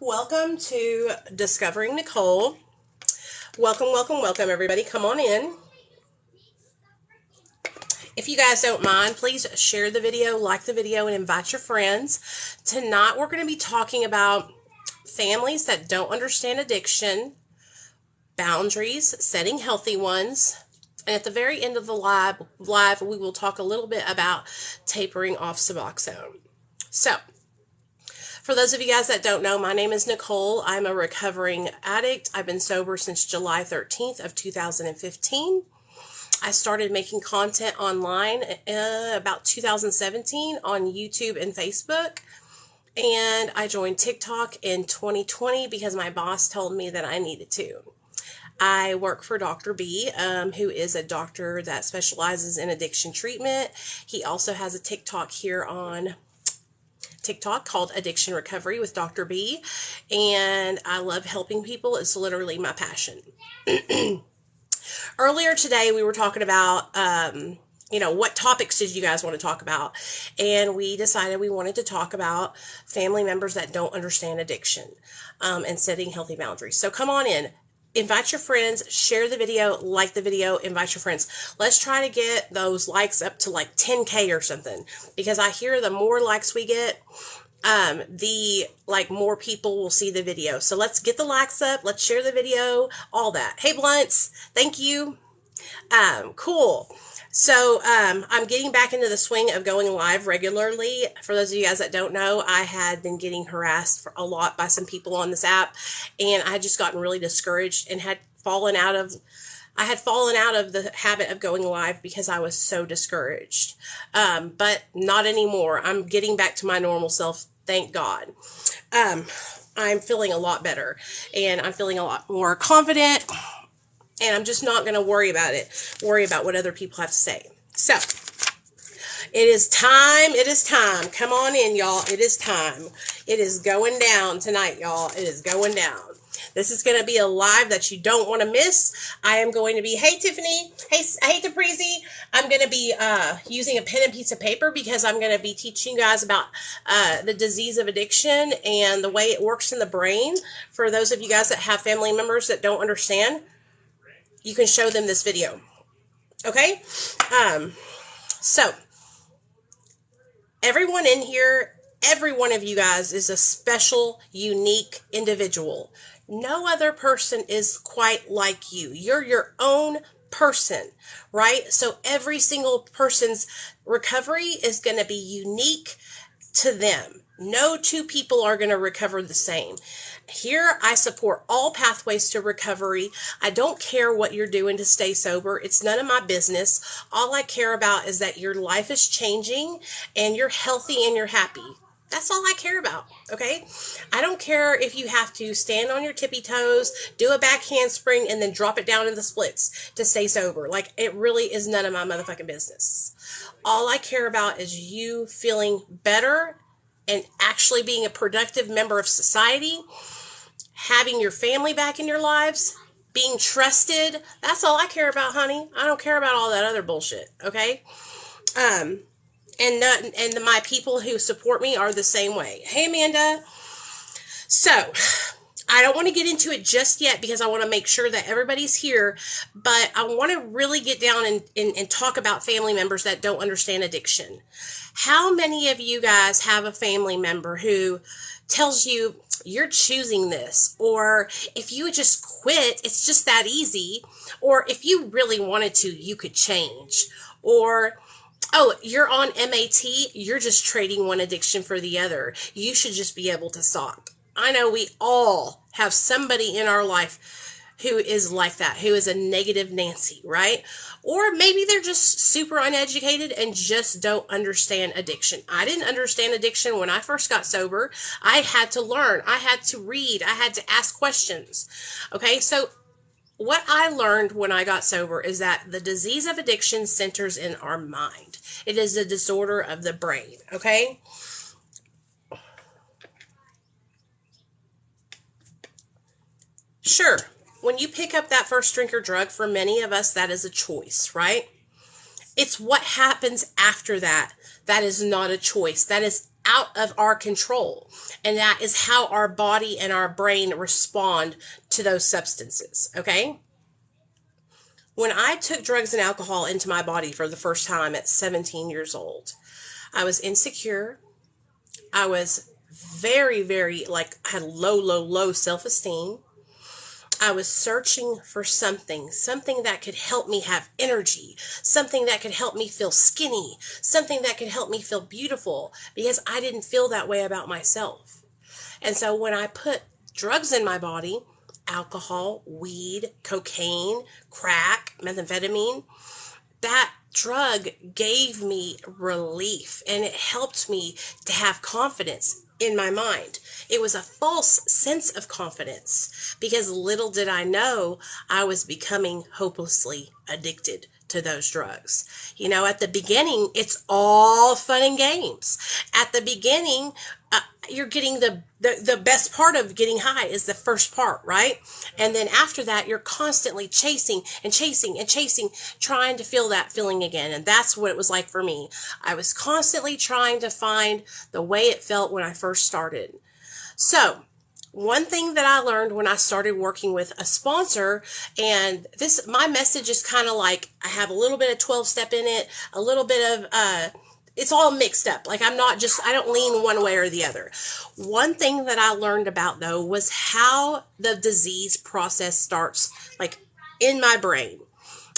Welcome to Discovering Nicole. Welcome, welcome, welcome, everybody. Come on in. If you guys don't mind, please share the video, like the video, and invite your friends. Tonight, we're going to be talking about families that don't understand addiction, boundaries, setting healthy ones, and at the very end of the live, we will talk a little bit about tapering off Suboxone. So, for those of you guys that don't know, my name is Nicole. I'm a recovering addict. I've been sober since July 13th of 2015. I started making content online about 2017 on YouTube and Facebook. And I joined TikTok in 2020 because my boss told me that I needed to. I work for Dr. B, who is a doctor that specializes in addiction treatment. He also has a TikTok here on TikTok called Addiction Recovery with Dr. B, and I love helping people. It's literally my passion. Earlier today, we were talking about, what topics did you guys want to talk about? And we decided we wanted to talk about family members that don't understand addiction and setting healthy boundaries. So come on in. Invite your friends, share the video, like the video, invite your friends. Let's try to get those likes up to like 10K or something, because I hear the more likes we get, the more people will see the video. So let's get the likes up. Let's share the video, all that. Hey, Blunts, thank you. Cool. So, I'm getting back into the swing of going live regularly. For those of you guys that don't know, I had been getting harassed for a lot by some people on this app, and I had just gotten really discouraged and had fallen out of the habit of going live because I was so discouraged. But not anymore. I'm getting back to my normal self. Thank God. I'm feeling a lot better, and I'm feeling a lot more confident. And I'm just not going to worry about what other people have to say. So, it is time. Come on in, y'all. It is time. It is going down tonight, y'all. It is going down. This is going to be a live that you don't want to miss. I am going to be, hey, Tiffany. Hey, Taprizi. I'm going to be using a pen and piece of paper because I'm going to be teaching you guys about the disease of addiction and the way it works in the brain. For those of you guys that have family members that don't understand, you can show them this video. Okay? So, everyone in here, every one of you guys is a special, unique individual. No other person is quite like you. You're your own person, right? So every single person's recovery is going to be unique to them. No two people are going to recover the same. Here, I support all pathways to recovery. I don't care what you're doing to stay sober. It's none of my business. All I care about is that your life is changing and you're healthy and you're happy. That's all I care about, okay? I don't care if you have to stand on your tippy toes, do a back handspring, and then drop it down in the splits to stay sober. It really is none of my motherfucking business. All I care about is you feeling better and actually being a productive member of society, having your family back in your lives, being trusted. That's all I care about, honey. I don't care about all that other bullshit, okay? And my people who support me are the same way. Hey, Amanda. So, I don't want to get into it just yet because I want to make sure that everybody's here, but I want to really get down and talk about family members that don't understand addiction. How many of you guys have a family member who tells you you're choosing this, or if you would just quit, it's just that easy, or if you really wanted to, you could change, or oh, you're on MAT, you're just trading one addiction for the other. You should just be able to stop. I know we all have somebody in our life who is like that, who is a negative Nancy, right? Or maybe they're just super uneducated and just don't understand addiction. I didn't understand addiction when I first got sober. I had to learn. I had to read. I had to ask questions. Okay, so what I learned when I got sober is that the disease of addiction centers in our mind. It is a disorder of the brain, okay? Sure, when you pick up that first drink or drug, for many of us, that is a choice, right? It's what happens after that that is not a choice. That is out of our control. And that is how our body and our brain respond to those substances, okay? When I took drugs and alcohol into my body for the first time at 17 years old, I was insecure. I was very, very, I had low self-esteem. I was searching for something that could help me have energy, something that could help me feel skinny, something that could help me feel beautiful, because I didn't feel that way about myself. And so when I put drugs in my body, alcohol, weed, cocaine, crack, methamphetamine, that drug gave me relief, and it helped me to have confidence in my mind. It was a false sense of confidence, because little did I know I was becoming hopelessly addicted to those drugs. You know, at the beginning, it's all fun and games. At the beginning, you're getting the best part of getting high is the first part, right? And then after that, you're constantly chasing, trying to feel that feeling again. And that's what it was like for me. I was constantly trying to find the way it felt when I first started. So one thing that I learned when I started working with a sponsor, and my message is kind of like, I have a little bit of 12-step in it, a little bit of, it's all mixed up. Like I don't lean one way or the other. One thing that I learned about though was how the disease process starts, like in my brain.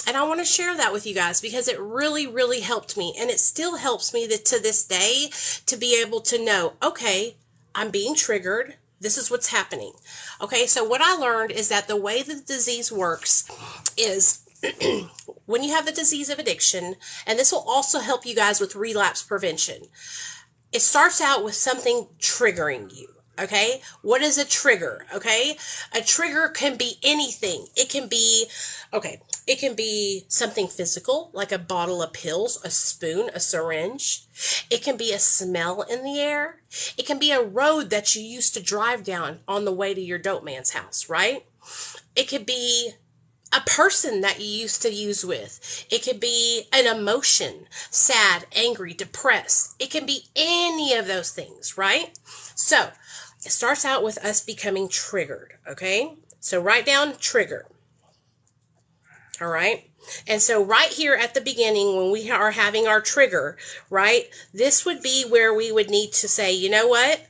And I want to share that with you guys because it really, really helped me. And it still helps me to this day to be able to know, okay, I'm being triggered. This is what's happening. Okay, so what I learned is that the way the disease works is when you have the disease of addiction, and this will also help you guys with relapse prevention, it starts out with something triggering you. Okay, what is a trigger? Okay, a trigger can be anything. It can be something physical, like a bottle of pills, a spoon, a syringe. It can be a smell in the air. It can be a road that you used to drive down on the way to your dope man's house, right? It could be a person that you used to use with. It could be an emotion, sad, angry, depressed. It can be any of those things, right? So it starts out with us becoming triggered, okay? So write down trigger. All right. And so right here at the beginning, when we are having our trigger, right, this would be where we would need to say, you know what?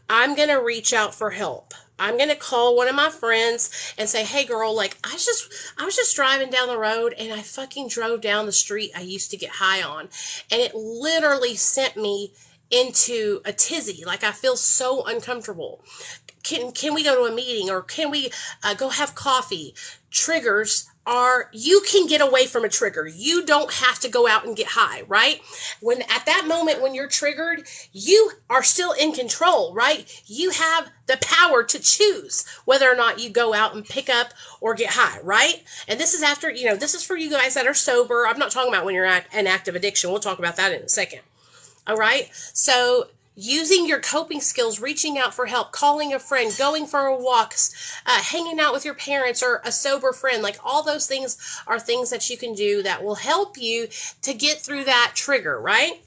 I'm going to reach out for help. I'm going to call one of my friends and say, hey girl, like I was just driving down the road and I fucking drove down the street I used to get high on. And it literally sent me into a tizzy. Like I feel so uncomfortable. Can we go to a meeting, or can we go have coffee? Triggers are, you can get away from a trigger. You don't have to go out and get high, right? When at that moment when you're triggered, you are still in control, right? You have the power to choose whether or not you go out and pick up or get high, right? And this is after, this is for you guys that are sober. I'm not talking about when you're at an active addiction. We'll talk about that in a second. All right. So using your coping skills, reaching out for help, calling a friend, going for a walk, hanging out with your parents or a sober friend, like all those things are things that you can do that will help you to get through that trigger, right?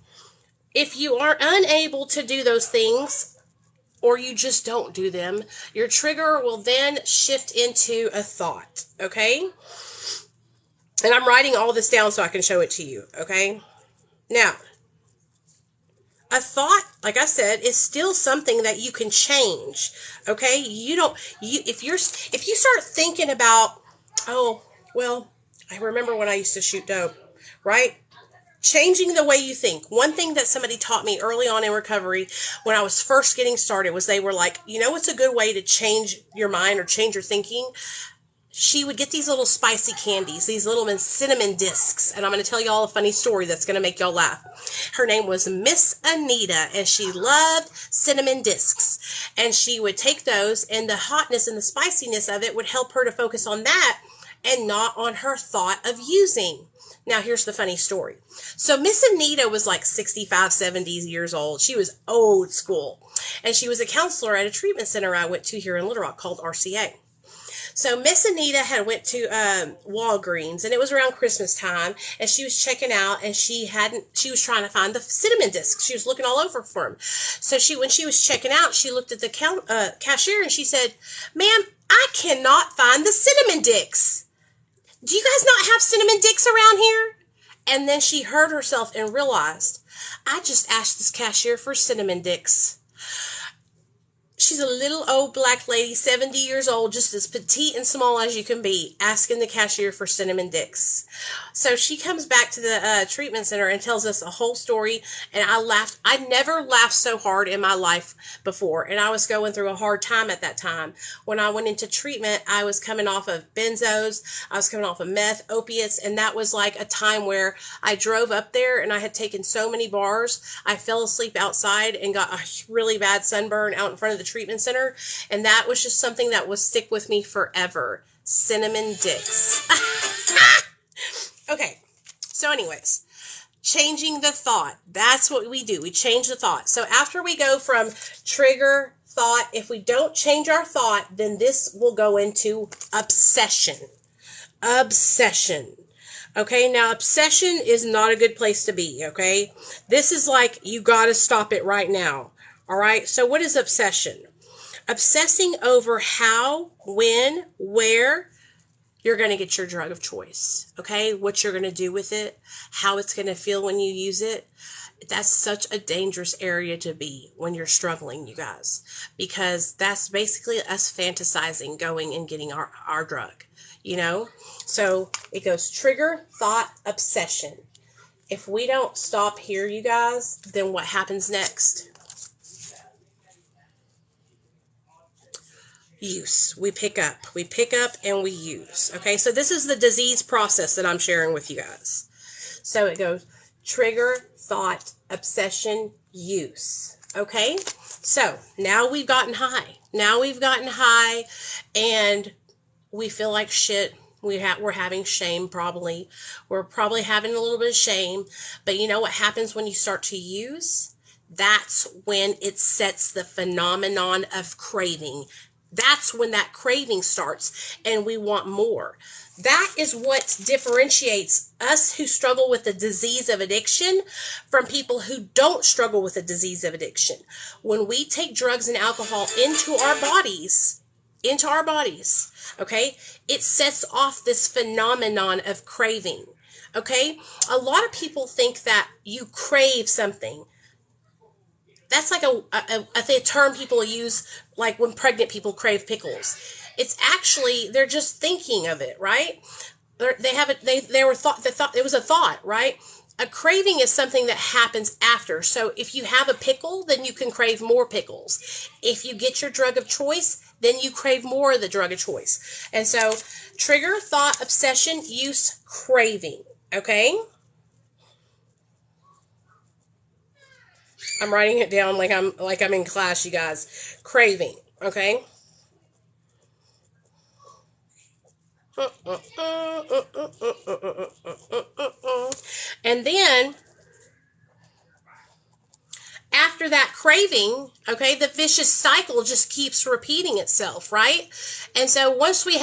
If you are unable to do those things, or you just don't do them, your trigger will then shift into a thought, okay? And I'm writing all this down so I can show it to you, okay? Now, a thought, like I said, is still something that you can change. Okay? If you start thinking about, oh, well, I remember when I used to shoot dope, right? Changing the way you think. One thing that somebody taught me early on in recovery when I was first getting started was they were like, what's a good way to change your mind or change your thinking? She would get these little spicy candies, these little cinnamon discs. And I'm going to tell you all a funny story that's going to make y'all laugh. Her name was Miss Anita, and she loved cinnamon discs. And she would take those, and the hotness and the spiciness of it would help her to focus on that and not on her thought of using. Now, here's the funny story. So Miss Anita was like 65, 70 years old. She was old school. And she was a counselor at a treatment center I went to here in Little Rock called RCA. So Miss Anita had went to Walgreens, and it was around Christmas time, and she was checking out, and she was trying to find the cinnamon discs. She was looking all over for them. So when she was checking out, she looked at the cashier, and she said, "Ma'am, I cannot find the cinnamon dicks. Do you guys not have cinnamon dicks around here?" And then she heard herself and realized, I just asked this cashier for cinnamon dicks. She's a little old black lady, 70 years old, just as petite and small as you can be, asking the cashier for cinnamon dicks. So she comes back to the treatment center and tells us a whole story, and I laughed. I never laughed so hard in my life before, and I was going through a hard time at that time. When I went into treatment, I was coming off of benzos, I was coming off of meth, opiates, and that was like a time where I drove up there, and I had taken so many bars, I fell asleep outside and got a really bad sunburn out in front of the treatment center, and that was just something that would stick with me forever. Cinnamon dicks. Okay, so anyways, changing the thought. That's what we do. We change the thought. So after we go from trigger, thought, if we don't change our thought, then this will go into obsession. Obsession. Okay, now obsession is not a good place to be, okay? This is like, you gotta stop it right now. All right, so what is obsession? Obsessing over how, when, where you're going to get your drug of choice, okay? What you're going to do with it, how it's going to feel when you use it. That's such a dangerous area to be when you're struggling, you guys, because that's basically us fantasizing going and getting our drug, you know? So it goes trigger, thought, obsession. If we don't stop here, you guys, then what happens next? Use. We pick up and we use. Okay, so this is the disease process that I'm sharing with you guys. So it goes trigger, thought, obsession, use. Okay, so now we've gotten high. And we feel like shit. We're having shame probably. We're probably having a little bit of shame. But you know what happens when you start to use? That's when it sets the phenomenon of craving. That's when that craving starts and we want more. That is what differentiates us who struggle with the disease of addiction from people who don't struggle with the disease of addiction. When we take drugs and alcohol into our bodies, okay, it sets off this phenomenon of craving, okay? A lot of people think that you crave something. That's like a term people use, like when pregnant people crave pickles. It's actually, they're just thinking of it, right? It was a thought, right? A craving is something that happens after. So if you have a pickle, then you can crave more pickles. If you get your drug of choice, then you crave more of the drug of choice. And so trigger, thought, obsession, use, craving, okay? I'm writing it down like I'm in class, you guys. Craving, okay? And then after that craving, okay, the vicious cycle just keeps repeating itself, right? And so once we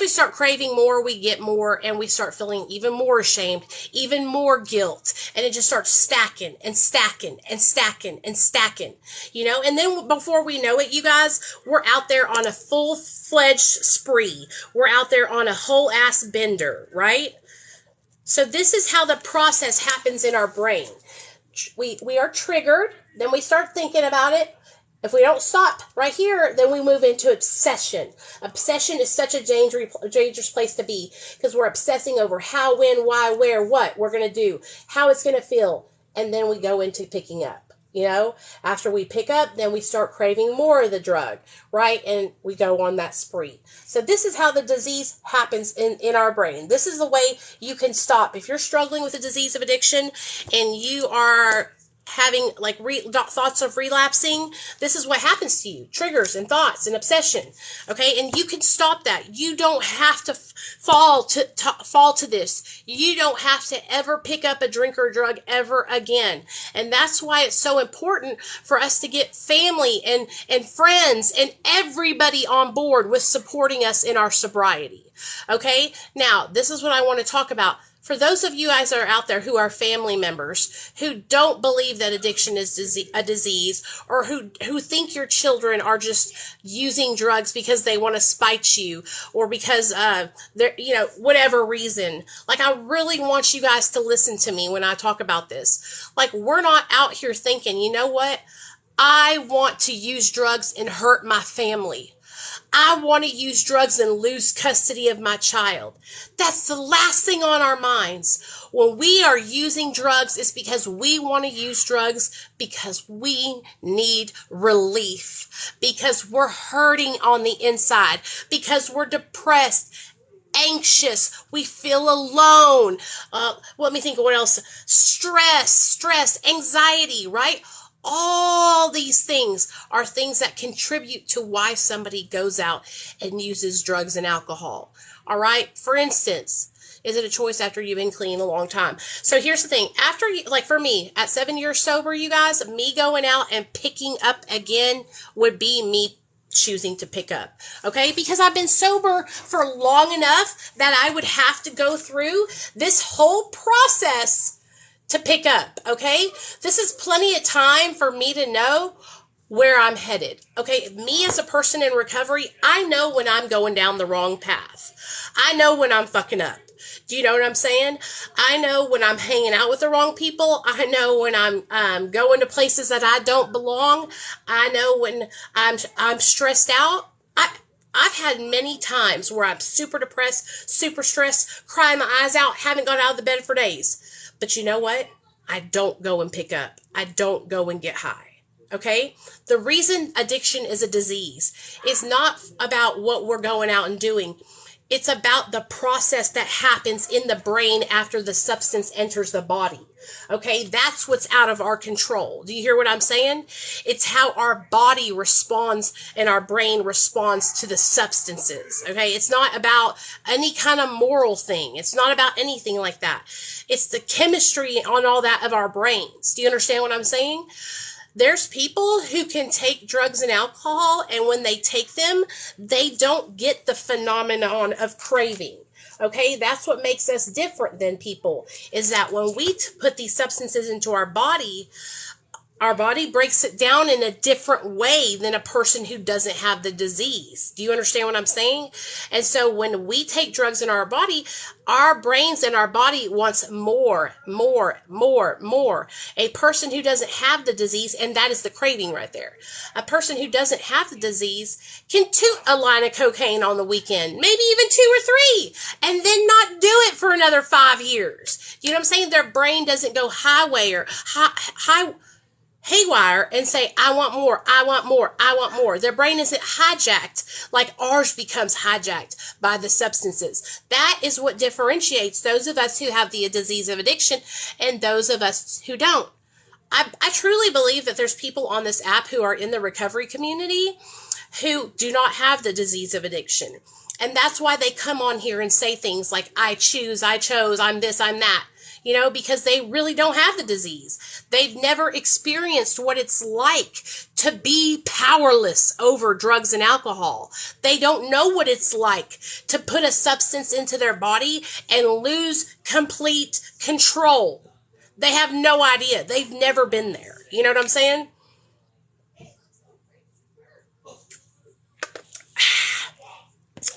start craving more, we get more, and we start feeling even more ashamed, even more guilt, and it just starts stacking and stacking and stacking and stacking, you know? And then before we know it, you guys, we're out there on a full-fledged spree. We're out there on a whole-ass bender, right? So this is how the process happens in our brain. We are triggered, then we start thinking about it. If we don't stop right here, then we move into obsession. Obsession is such a dangerous place to be, because we're obsessing over how, when, why, where, what we're going to do, how it's going to feel, and then we go into picking up. You know, after we pick up, then we start craving more of the drug, right? And we go on that spree. So this is how the disease happens in our brain. This is the way you can stop. If you're struggling with a disease of addiction and you are having like thoughts of relapsing, this is what happens to you: triggers and thoughts and obsession. Okay, and you can stop that. You don't have to fall to this. You don't have to ever pick up a drink or drug ever again. And that's why it's so important for us to get family and friends and everybody on board with supporting us in our sobriety. Okay, now this is what I want to talk about. For those of you guys that are out there who are family members who don't believe that addiction is a disease, or who think your children are just using drugs because they want to spite you, or because they're, whatever reason. Like, I really want you guys to listen to me when I talk about this. Like, we're not out here thinking, you know what? I want to use drugs and hurt my family. I want to use drugs and lose custody of my child. That's the last thing on our minds. When we are using drugs, it's because we want to use drugs because we need relief, because we're hurting on the inside, because we're depressed, anxious, we feel alone. Let me think of what else. Stress, anxiety, right? All these things are things that contribute to why somebody goes out and uses drugs and alcohol. All right. For instance, is it a choice after you've been clean a long time? So here's the thing. After you, like for me, at 7 years sober, you guys, me going out and picking up again would be me choosing to pick up. Okay. Because I've been sober for long enough that I would have to go through this whole process to pick up. Okay. This is plenty of time for me to know where I'm headed. Okay. Me as a person in recovery, I know when I'm going down the wrong path. I know when I'm fucking up. Do you know what I'm saying? I know when I'm hanging out with the wrong people. I know when I'm going to places that I don't belong. I know when I'm stressed out. I've had many times where I'm super depressed, super stressed, crying my eyes out, haven't got out of the bed for days. But you know what? I don't go and pick up. I don't go and get high. Okay? The reason addiction is a disease is not about what we're going out and doing. It's about the process that happens in the brain after the substance enters the body. Okay, that's what's out of our control. Do you hear what I'm saying? It's how our body responds and our brain responds to the substances. Okay, it's not about any kind of moral thing. It's not about anything like that. It's the chemistry on all that of our brains. Do you understand what I'm saying? There's people who can take drugs and alcohol, and when they take them, they don't get the phenomenon of craving. Okay, that's what makes us different than people, is that when we put these substances into our body breaks it down in a different way than a person who doesn't have the disease. Do you understand what I'm saying? And so when we take drugs in our body, our brains and our body wants more. A person who doesn't have the disease, and that is the craving right there. A person who doesn't have the disease can toot a line of cocaine on the weekend, maybe even 2 or 3, and then not do it for another 5 years. You know what I'm saying? Their brain doesn't go haywire and say, I want more, I want more, I want more. Their brain isn't hijacked like ours becomes hijacked by the substances. That is what differentiates those of us who have the disease of addiction and those of us who don't. I truly believe that there's people on this app who are in the recovery community who do not have the disease of addiction. And that's why they come on here and say things like, I chose, I'm this, I'm that. You know, because they really don't have the disease. They've never experienced what it's like to be powerless over drugs and alcohol. They don't know what it's like to put a substance into their body and lose complete control. They have no idea. They've never been there. You know what I'm saying?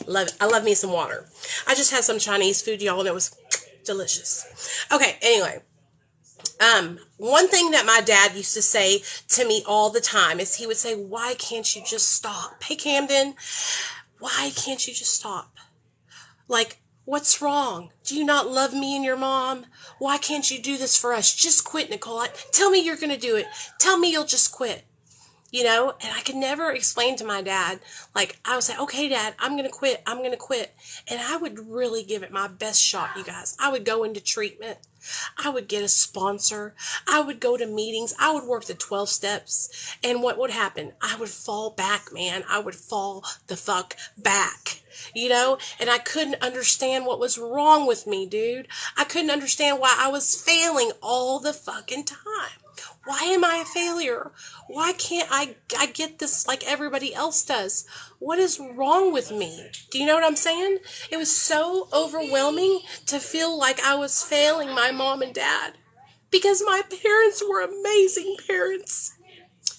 Love it. I love me some water. I just had some Chinese food, y'all, and it was delicious. Okay, anyway. One thing that my dad used to say to me all the time is he would say, why can't you just stop? Hey, Camden, why can't you just stop? Like, what's wrong? Do you not love me and your mom? Why can't you do this for us? Just quit, Nicole. Tell me you're going to do it. Tell me you'll just quit. and I could never explain to my dad, like, I would say, okay, Dad, I'm going to quit. I'm going to quit. And I would really give it my best shot, you guys. I would go into treatment. I would get a sponsor. I would go to meetings. I would work the 12 steps. And what would happen? I would fall back, man. I would fall the fuck back, and I couldn't understand what was wrong with me, dude. I couldn't understand why I was failing all the fucking time. Why am I a failure? Why can't I get this like everybody else does? What is wrong with me? Do you know what I'm saying? It was so overwhelming to feel like I was failing my mom and dad because my parents were amazing parents.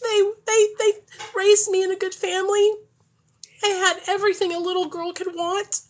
They raised me in a good family. I had everything a little girl could want.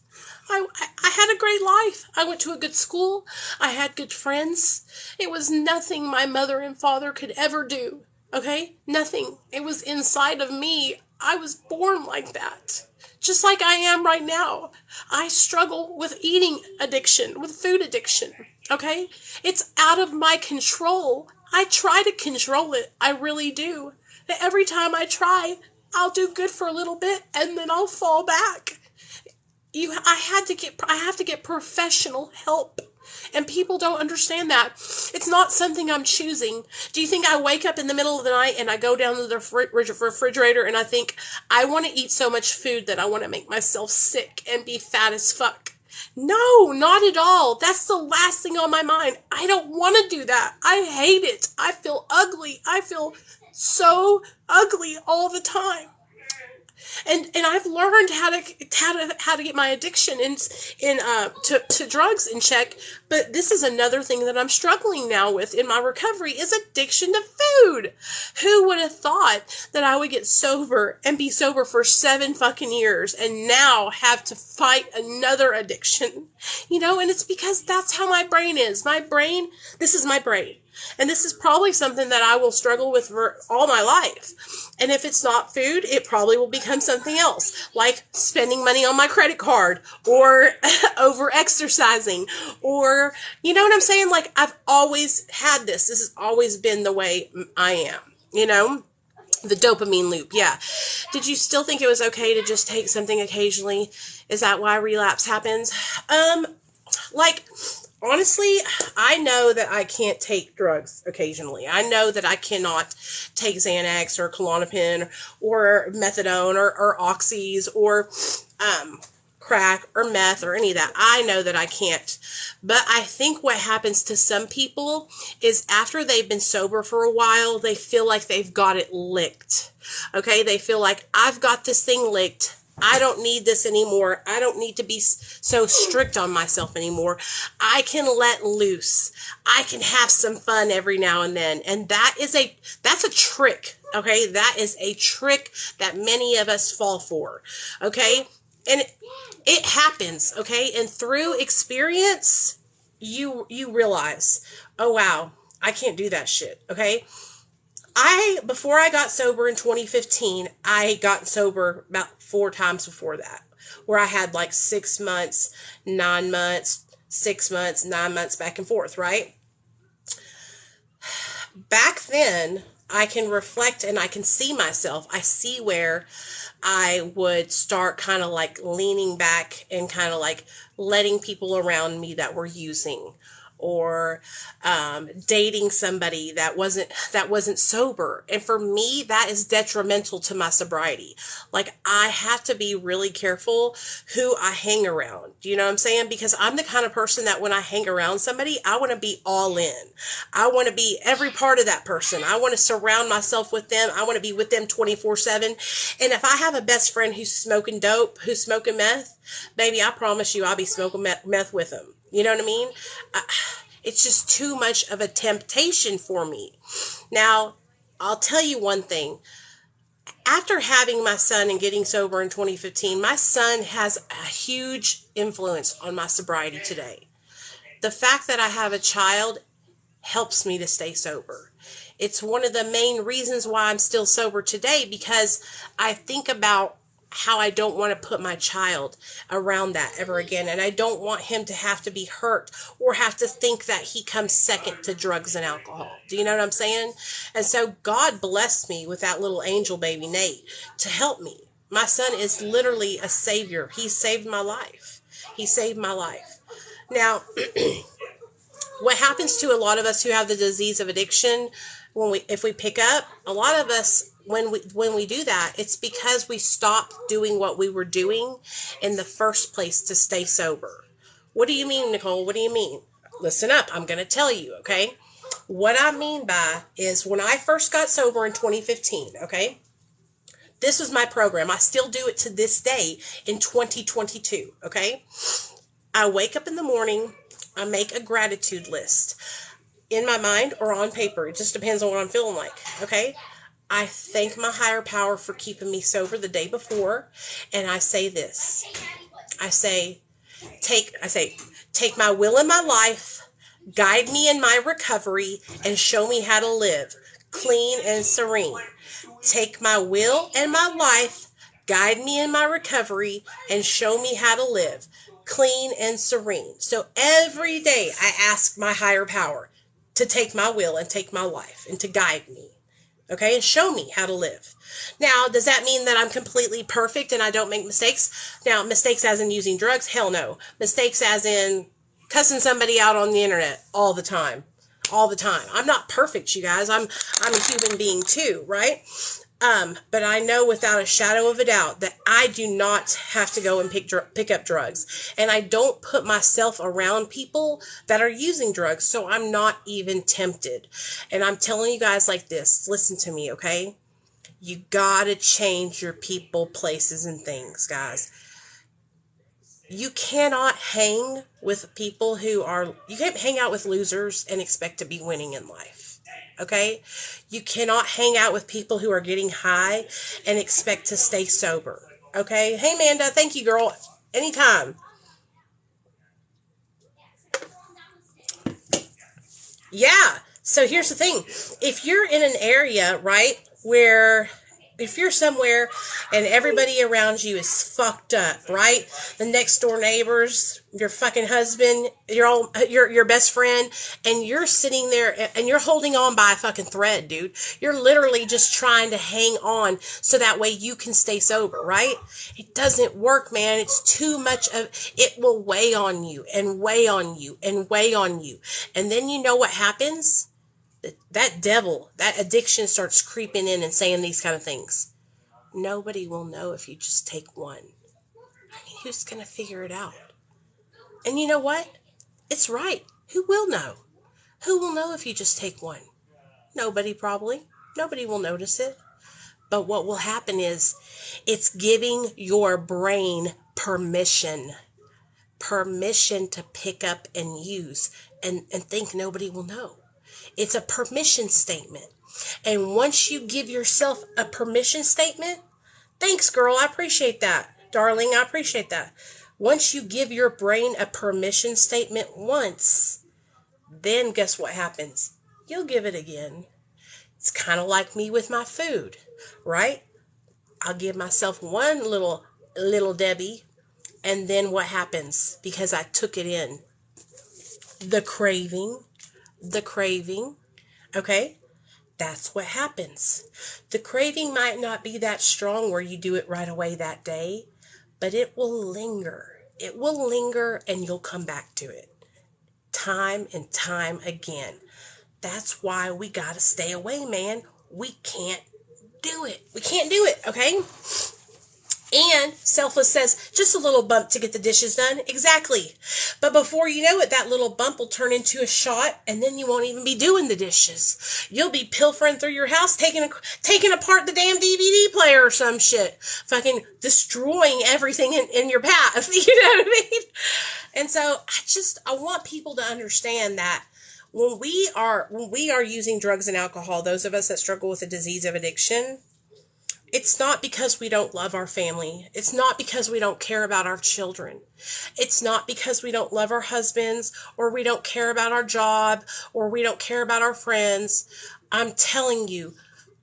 I had a great life. I went to a good school. I had good friends. It was nothing my mother and father could ever do. Okay? Nothing. It was inside of me. I was born like that. Just like I am right now. I struggle with eating addiction, with food addiction. Okay? It's out of my control. I try to control it. I really do. But every time I try, I'll do good for a little bit and then I'll fall back. I have to get professional help. And people don't understand that. It's not something I'm choosing. Do you think I wake up in the middle of the night and I go down to the refrigerator and I think I want to eat so much food that I want to make myself sick and be fat as fuck? No, not at all. That's the last thing on my mind. I don't want to do that. I hate it. I feel ugly. I feel so ugly all the time. And I've learned how to get my addiction to drugs in check. But this is another thing that I'm struggling now with in my recovery is addiction to food. Who would have thought that I would get sober and be sober for 7 fucking years and now have to fight another addiction? And it's because that's how my brain is. This is my brain. And this is probably something that I will struggle with for all my life. And if it's not food, it probably will become something else, like spending money on my credit card or over exercising or, you know what I'm saying? Like I've always had this. This has always been the way I am, the dopamine loop. Yeah. Did you still think it was okay to just take something occasionally? Is that why relapse happens? Honestly, I know that I can't take drugs occasionally. I know that I cannot take Xanax or Klonopin or methadone or oxys or crack or meth or any of that. I know that I can't. But I think what happens to some people is after they've been sober for a while, they feel like they've got it licked. Okay? They feel like, I've got this thing licked. I don't need this anymore. I don't need to be so strict on myself anymore. I can let loose. I can have some fun every now and then. And that's a trick. Okay. That is a trick that many of us fall for. Okay. And it happens. Okay. And through experience, you realize, oh wow, I can't do that shit. Okay. Before I got sober in 2015, I got sober about 4 times before that, where I had like 6 months, 9 months, 6 months, 9 months back and forth, right? Back then, I can reflect and I can see myself. I see where I would start kind of like leaning back and kind of like letting people around me that were using or dating somebody that wasn't sober. And for me, that is detrimental to my sobriety. Like I have to be really careful who I hang around. Do you know what I'm saying? Because I'm the kind of person that when I hang around somebody, I want to be all in. I want to be every part of that person. I want to surround myself with them. I want to be with them 24/7. And if I have a best friend who's smoking dope, who's smoking meth, baby, I promise you I'll be smoking meth with them. You know what I mean? It's just too much of a temptation for me. Now, I'll tell you one thing. After having my son and getting sober in 2015, my son has a huge influence on my sobriety today. The fact that I have a child helps me to stay sober. It's one of the main reasons why I'm still sober today, because I think about how I don't want to put my child around that ever again. And I don't want him to have to be hurt or have to think that he comes second to drugs and alcohol. Do you know what I'm saying? And so God blessed me with that little angel baby, Nate, to help me. My son is literally a savior. He saved my life. He saved my life. Now, what happens to a lot of us who have the disease of addiction, if we pick up, a lot of us, when we do that, it's because we stopped doing what we were doing in the first place to stay sober. What do you mean, Nicole? What do you mean? Listen up. I'm going to tell you, okay? What I mean by is when I first got sober in 2015, okay? This was my program. I still do it to this day in 2022, okay? I wake up in the morning. I make a gratitude list in my mind or on paper. It just depends on what I'm feeling like, okay? I thank my higher power for keeping me sober the day before, and I say this. I say, take my will in my life, guide me in my recovery, and show me how to live clean and serene. Take my will and my life, guide me in my recovery, and show me how to live clean and serene. So every day I ask my higher power to take my will and take my life and to guide me. Okay, and show me how to live. Now, does that mean that I'm completely perfect and I don't make mistakes? Now, mistakes as in using drugs? Hell no. Mistakes as in cussing somebody out on the internet all the time. All the time. I'm not perfect, you guys. I'm a human being too, right? But I know without a shadow of a doubt that I do not have to go and pick up drugs. And I don't put myself around people that are using drugs, so I'm not even tempted. And I'm telling you guys like this, listen to me, okay? You gotta change your people, places, and things, guys. You cannot hang with people you can't hang out with losers and expect to be winning in life. Okay? You cannot hang out with people who are getting high and expect to stay sober. Okay? Hey, Amanda, thank you, girl. Anytime. Yeah. So here's the thing. If you're in an area, right, where if you're somewhere and everybody around you is fucked up, right? The next door neighbors, your fucking husband, your best friend, and you're sitting there and you're holding on by a fucking thread, dude. You're literally just trying to hang on so that way you can stay sober, right? It doesn't work, man. It's too much of it will weigh on you and weigh on you and weigh on you. And then you know what happens? That devil, that addiction starts creeping in and saying these kind of things. Nobody will know if you just take one. I mean, who's going to figure it out? And you know what? It's right. Who will know? Who will know if you just take one? Nobody probably. Nobody will notice it. But what will happen is it's giving your brain permission to pick up and use and think nobody will know. It's a permission statement. And once you give yourself a permission statement, thanks, girl, I appreciate that. Darling, I appreciate that. Once you give your brain a permission statement once, then guess what happens? You'll give it again. It's kind of like me with my food, right? I'll give myself one little Debbie, and then what happens? Because I took it in. The craving, okay? That's what happens. The craving might not be that strong where you do it right away that day, but it will linger. It will linger and you'll come back to it time and time again. That's why we gotta stay away, man. We can't do it. We can't do it, okay? And Selfless says, just a little bump to get the dishes done. Exactly. But before you know it, that little bump will turn into a shot, and then you won't even be doing the dishes. You'll be pilfering through your house, taking apart the damn DVD player or some shit. Fucking destroying everything in your path. You know what I mean? And so I want people to understand that when we are using drugs and alcohol, those of us that struggle with the disease of addiction, it's not because we don't love our family. It's not because we don't care about our children. It's not because we don't love our husbands or we don't care about our job or we don't care about our friends. I'm telling you,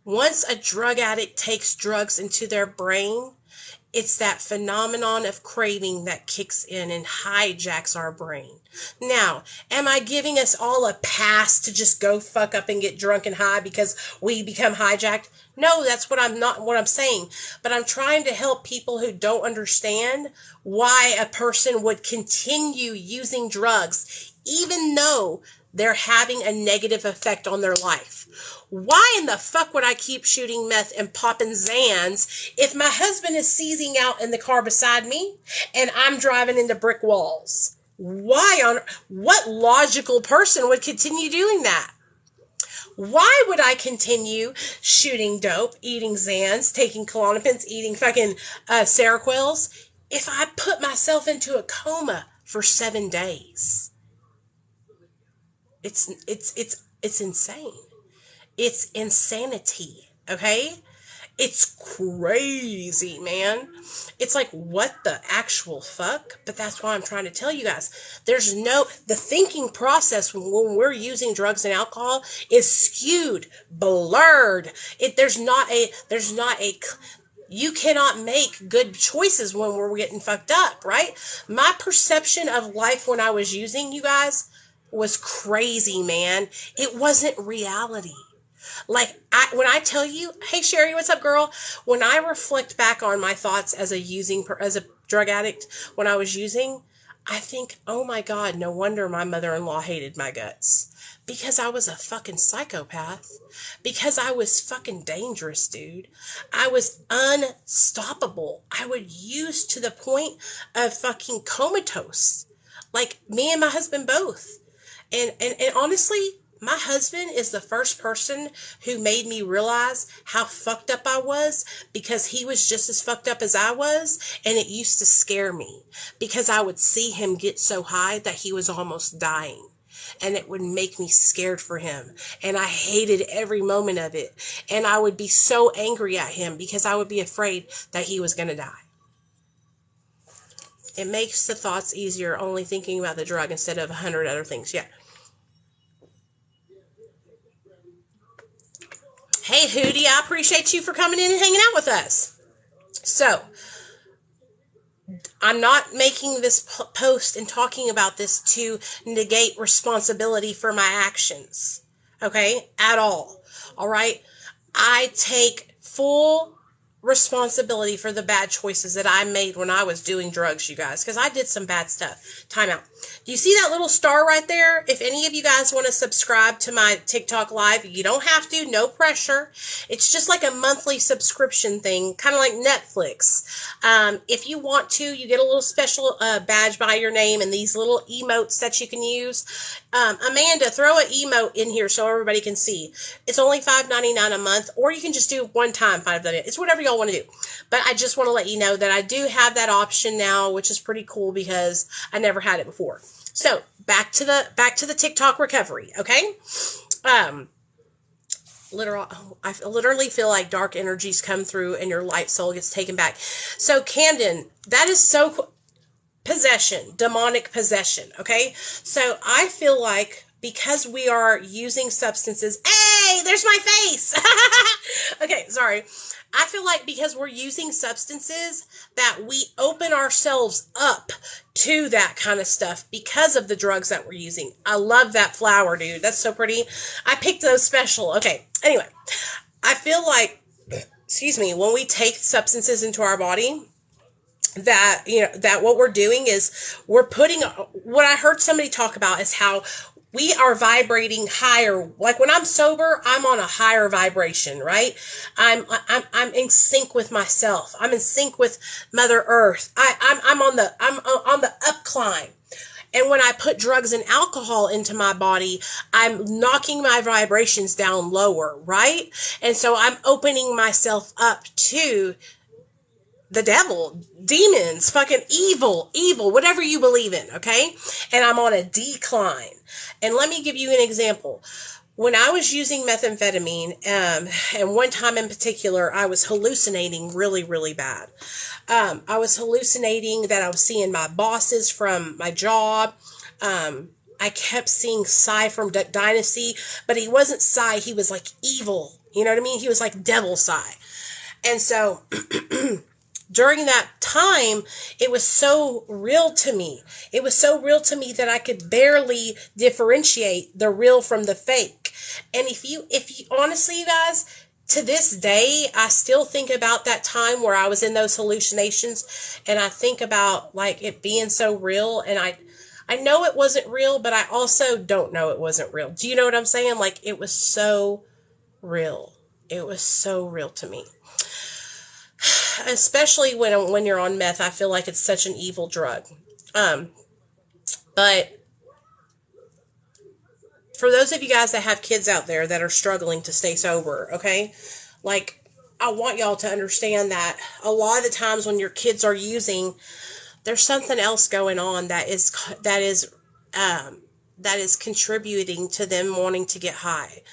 once a drug addict takes drugs into their brain, It's that phenomenon of craving that kicks in and hijacks our brain. Now, am I giving us all a pass to just go fuck up and get drunk and high because we become hijacked? No, that's not what I'm saying. But I'm trying to help people who don't understand why a person would continue using drugs even though they're having a negative effect on their life. Why in the fuck would I keep shooting meth and popping Zans if my husband is seizing out in the car beside me and I'm driving into brick walls? What logical person would continue doing that? Why would I continue shooting dope, eating Zans, taking Klonopins, eating fucking Seroquels if I put myself into a coma for 7 days? It's insane. It's insanity, okay? It's crazy, man. It's like, what the actual fuck? But that's why I'm trying to tell you guys. The thinking process when we're using drugs and alcohol is skewed, blurred. You cannot make good choices when we're getting fucked up, right? My perception of life when I was using, you guys, was crazy, man. It wasn't reality. Like, when I tell you, hey Sherry, what's up, girl? When I reflect back on my thoughts as a drug addict, when I was using, I think, oh my God, no wonder my mother-in-law hated my guts. Because I was a fucking psychopath. Because I was fucking dangerous, dude. I was unstoppable. I would use to the point of fucking comatose. Like, me and my husband both. And honestly, my husband is the first person who made me realize how fucked up I was, because he was just as fucked up as I was, and it used to scare me because I would see him get so high that he was almost dying, and it would make me scared for him, and I hated every moment of it, and I would be so angry at him because I would be afraid that he was going to die. It makes the thoughts easier only thinking about the drug instead of 100 other things. Yeah. Hey, Hootie, I appreciate you for coming in and hanging out with us. So, I'm not making this post and talking about this to negate responsibility for my actions. Okay? At all. All right? I take full responsibility for the bad choices that I made when I was doing drugs, you guys, because I did some bad stuff. Time out. Do you see that little star right there? If any of you guys want to subscribe to my TikTok live, you don't have to, no pressure. It's just like a monthly subscription thing, kind of like Netflix. If you want to, you get a little special badge by your name and these little emotes that you can use. Amanda, throw an emote in here so everybody can see. It's only $5.99 a month, or you can just do one time $5.99. It's whatever y'all want to do. But I just want to let you know that I do have that option now, which is pretty cool because I never had it before. So back to the TikTok recovery, okay? I literally feel like dark energies come through and your light soul gets taken back. So Camden, that is so cool. Possession, demonic possession, okay? So I feel like because we are using substances, hey, there's my face. Okay, sorry. I feel like because we're using substances that we open ourselves up to that kind of stuff because of the drugs that we're using. I love that flower, dude. That's so pretty. I picked those special. Okay, anyway, I feel like, when we take substances into our body, that what we're doing is we're putting, what I heard somebody talk about is how we are vibrating higher. Like when I'm sober, I'm on a higher vibration, right? I'm in sync with myself. I'm in sync with Mother Earth. I'm on the up climb. And when I put drugs and alcohol into my body, I'm knocking my vibrations down lower, right? And so I'm opening myself up to the devil, demons, fucking evil, whatever you believe in, okay? And I'm on a decline. And let me give you an example. When I was using methamphetamine, and one time in particular, I was hallucinating really, really bad. I was hallucinating that I was seeing my bosses from my job. I kept seeing Psy from Duck Dynasty, but he wasn't Psy, he was like evil. You know what I mean? He was like devil Psy. And so during that time, it was so real to me. It was so real to me that I could barely differentiate the real from the fake. And if you honestly, you guys, to this day, I still think about that time where I was in those hallucinations, and I think about like it being so real, and I know it wasn't real, but I also don't know it wasn't real. Do you know what I'm saying? Like, it was so real. It was so real to me. Especially when you're on meth, I feel like it's such an evil drug. But for those of you guys that have kids out there that are struggling to stay sober, okay? Like, I want y'all to understand that a lot of the times when your kids are using, there's something else going on that is contributing to them wanting to get high.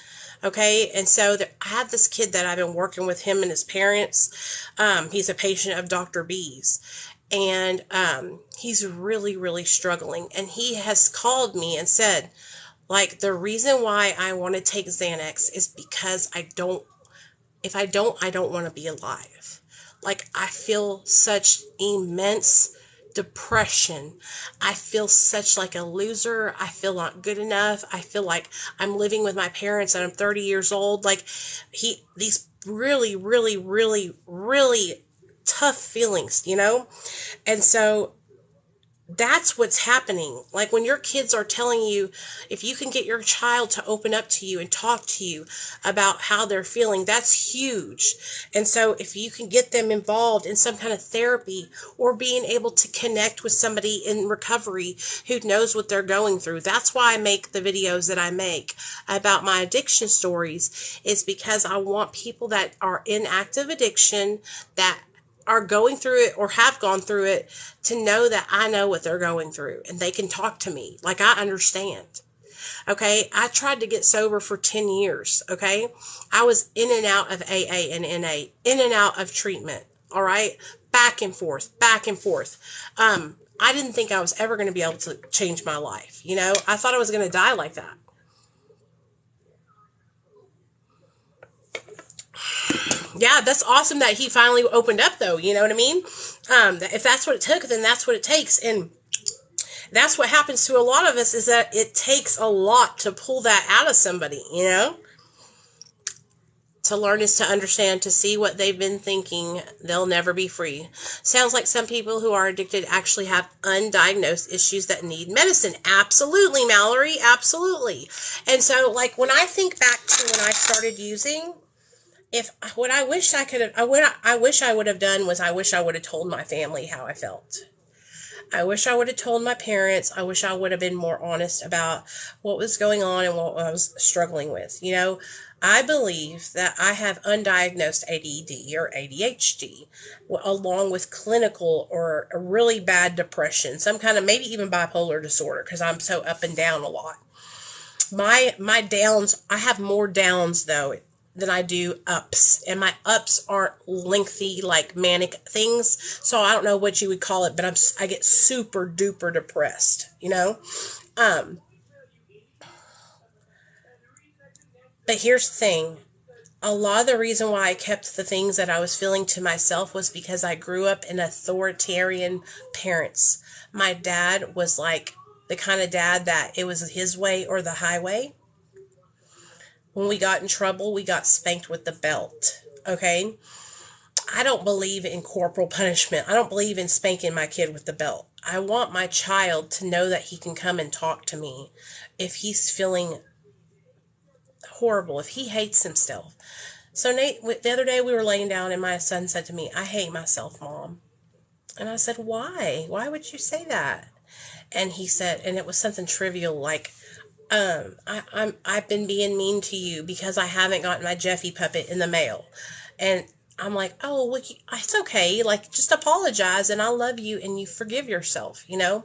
Okay, and so I have this kid that I've been working with, him and his parents. He's a patient of Dr. B's, and he's really, really struggling. And he has called me and said, like, the reason why I want to take Xanax is because if I don't want to be alive. Like, I feel such immense depression. I feel such like a loser. I feel not good enough. I feel like I'm living with my parents and I'm 30 years old. Like, these really, really, really, really tough feelings, you know? And so that's what's happening. Like, when your kids are telling you, if you can get your child to open up to you and talk to you about how they're feeling, that's huge. And so if you can get them involved in some kind of therapy or being able to connect with somebody in recovery who knows what they're going through, that's why I make the videos that I make about my addiction stories, is because I want people that are in active addiction, that are going through it or have gone through it, to know that I know what they're going through and they can talk to me. Like, I understand. Okay. I tried to get sober for 10 years. Okay. I was in and out of AA and NA, in and out of treatment. All right. Back and forth, back and forth. I didn't think I was ever going to be able to change my life. You know, I thought I was going to die like that. Yeah, that's awesome that he finally opened up, though. You know what I mean? If that's what it took, then that's what it takes. And that's what happens to a lot of us, is that it takes a lot to pull that out of somebody, you know? To learn is to understand, to see what they've been thinking. They'll never be free. Sounds like some people who are addicted actually have undiagnosed issues that need medicine. Absolutely, Mallory. Absolutely. And so, like, when I think back to when I started using, what I wish I could have, I wish I would have done was, I wish I would have told my family how I felt. I wish I would have told my parents. I wish I would have been more honest about what was going on and what I was struggling with. You know, I believe that I have undiagnosed ADD or ADHD, along with clinical or a really bad depression, some kind of maybe even bipolar disorder, because I'm so up and down a lot. My downs, I have more downs though than I do ups, and my ups aren't lengthy like manic things, so I don't know what you would call it, but I get super duper depressed, you know. But here's the thing: a lot of the reason why I kept the things that I was feeling to myself was because I grew up in authoritarian parents. My dad was like the kind of dad that it was his way or the highway. When we got in trouble, we got spanked with the belt. Okay? I don't believe in corporal punishment. I don't believe in spanking my kid with the belt. I want my child to know that he can come and talk to me if he's feeling horrible, if he hates himself. So Nate, the other day we were laying down and my son said to me, "I hate myself, Mom." And I said, "Why? Why would you say that?" And he said, and it was something trivial like, I've been being mean to you because I haven't gotten my Jeffy puppet in the mail. And I'm like, oh, well, it's okay. Like, just apologize and I love you and you forgive yourself, you know?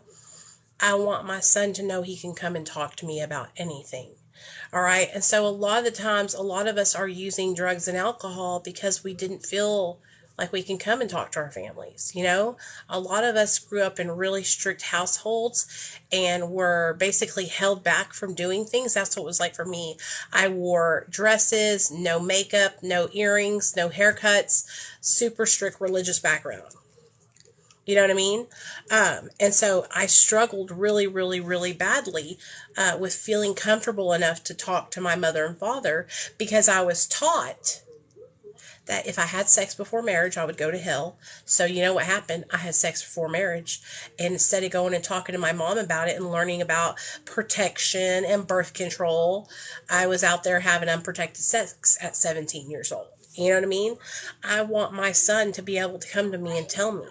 I want my son to know he can come and talk to me about anything. All right. And so a lot of the times, a lot of us are using drugs and alcohol because we didn't feel like we can come and talk to our families. You know, a lot of us grew up in really strict households and were basically held back from doing things. That's what it was like for me. I wore dresses, no makeup, no earrings, no haircuts, super strict religious background. You know what I mean? And so I struggled really, really, really badly with feeling comfortable enough to talk to my mother and father because I was taught that if I had sex before marriage, I would go to hell. So you know what happened? I had sex before marriage. And instead of going and talking to my mom about it and learning about protection and birth control, I was out there having unprotected sex at 17 years old. You know what I mean? I want my son to be able to come to me and tell me,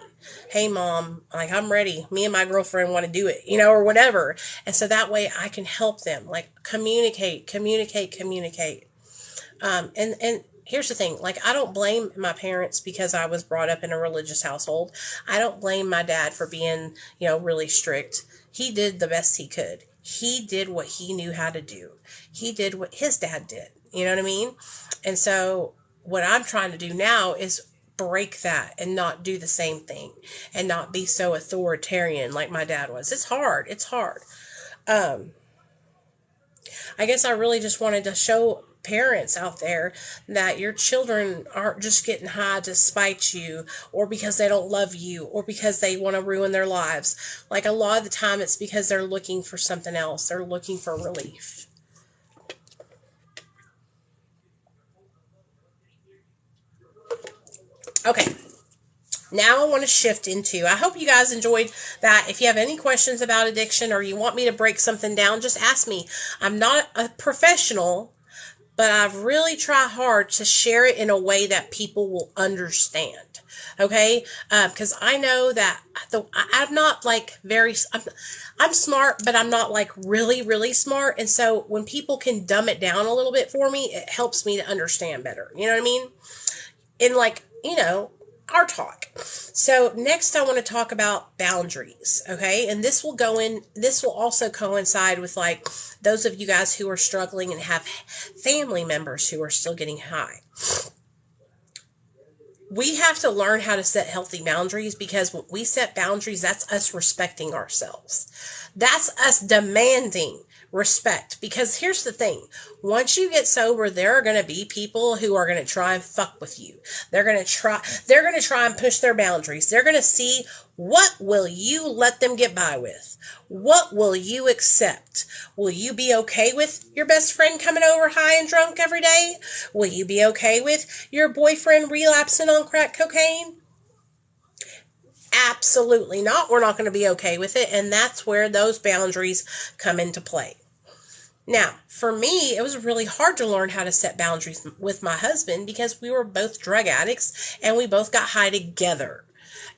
hey mom, like I'm ready. Me and my girlfriend want to do it, or whatever. And so that way I can help them, like communicate. And here's the thing, like I don't blame my parents because I was brought up in a religious household. I don't blame my dad for being, really strict. He did the best he could. He did what he knew how to do. He did what his dad did. You know what I mean? And so what I'm trying to do now is break that and not do the same thing and not be so authoritarian like my dad was. It's hard. I guess I really just wanted to show parents out there that your children aren't just getting high to spite you or because they don't love you or because they want to ruin their lives. Like a lot of the time it's because they're looking for something else. They're looking for relief. Okay. Now I want to shift into, I hope you guys enjoyed that. If you have any questions about addiction or you want me to break something down, just ask me. I'm not a professional, but I've really tried hard to share it in a way that people will understand. Okay? Because I know that I'm not like I'm smart, but I'm not like really, really smart. And so when people can dumb it down a little bit for me, it helps me to understand better. You know what I mean? In like, our talk. So next I want to talk about boundaries. Okay. And this will also coincide with like those of you guys who are struggling and have family members who are still getting high. We have to learn how to set healthy boundaries because when we set boundaries, that's us respecting ourselves. That's us demanding respect. Because here's the thing. Once you get sober, there are going to be people who are going to try and fuck with you. They're going to try and push their boundaries. They're going to see, what will you let them get by with? What will you accept? Will you be okay with your best friend coming over high and drunk every day? Will you be okay with your boyfriend relapsing on crack cocaine? Absolutely not. We're not going to be okay with it. And that's where those boundaries come into play. Now, for me, it was really hard to learn how to set boundaries with my husband because we were both drug addicts and we both got high together.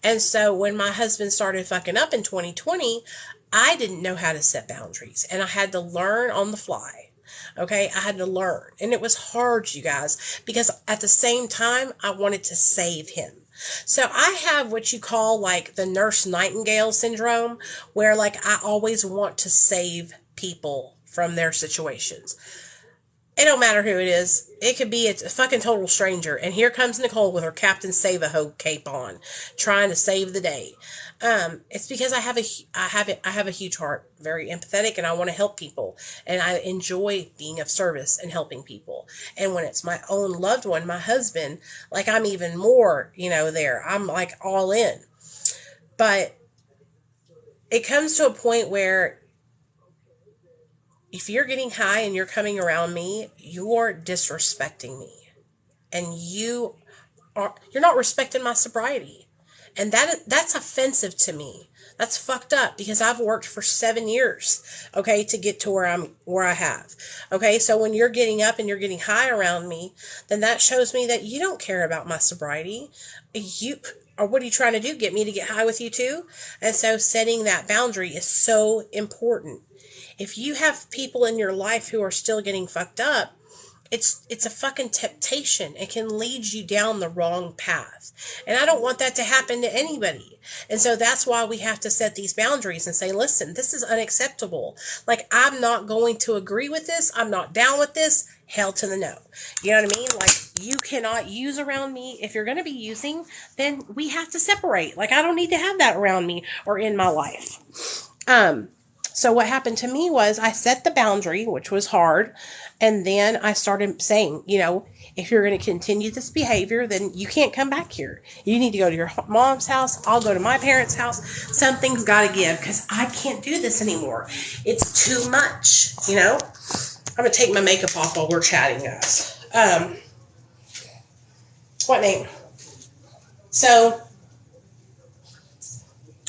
And so when my husband started fucking up in 2020, I didn't know how to set boundaries and I had to learn on the fly. Okay, I had to learn. And it was hard, you guys, because at the same time, I wanted to save him. So I have what you call like the Nurse Nightingale syndrome, where like I always want to save people from their situations. It don't matter who it is. It could be a fucking total stranger. And here comes Nicole with her Captain Save-A-Ho cape on, trying to save the day. It's because I have a huge heart, very empathetic, and I want to help people. And I enjoy being of service and helping people. And when it's my own loved one, my husband, like I'm even more, there. I'm like all in. But it comes to a point where if you're getting high and you're coming around me, you're disrespecting me. And you're not respecting my sobriety. And that's offensive to me. That's fucked up because I've worked for 7 years, okay, to get to where I have. Okay, so when you're getting up and you're getting high around me, then that shows me that you don't care about my sobriety. Or what are you trying to do? Get me to get high with you too? And so setting that boundary is so important. If you have people in your life who are still getting fucked up, it's a fucking temptation. It can lead you down the wrong path. And I don't want that to happen to anybody. And so that's why we have to set these boundaries and say, listen, this is unacceptable. Like, I'm not going to agree with this. I'm not down with this. Hell to the no. You know what I mean? Like, you cannot use around me. If you're going to be using, then we have to separate. Like, I don't need to have that around me or in my life. So what happened to me was I set the boundary, which was hard. And then I started saying, if you're going to continue this behavior, then you can't come back here. You need to go to your mom's house. I'll go to my parents' house. Something's got to give because I can't do this anymore. It's too much, I'm going to take my makeup off while we're chatting, guys. What name? So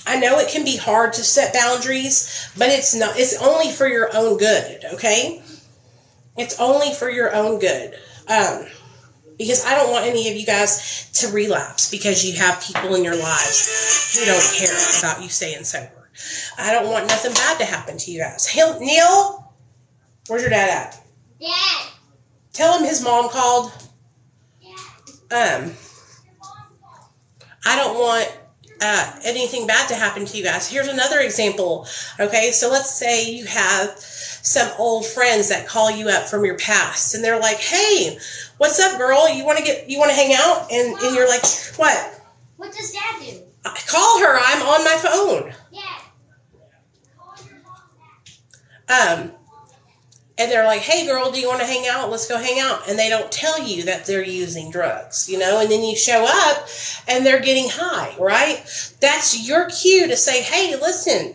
I know it can be hard to set boundaries, but it's not. It's only for your own good, okay? It's only for your own good. Because I don't want any of you guys to relapse because you have people in your lives who don't care about you staying sober. I don't want nothing bad to happen to you guys. Hey, Neil, where's your dad at? Dad. Tell him his mom called. Dad. I don't want anything bad to happen to you guys. Here's another example. Okay, so let's say you have some old friends that call you up from your past, and they're like, "Hey, what's up, girl? You want to hang out?" And you're like, "What?" What does Dad do? Call her. I'm on my phone. Dad. Call your mom back. And they're like, "Hey, girl, do you want to hang out? Let's go hang out." And they don't tell you that they're using drugs, and then you show up and they're getting high, right? That's your cue to say, "Hey, listen,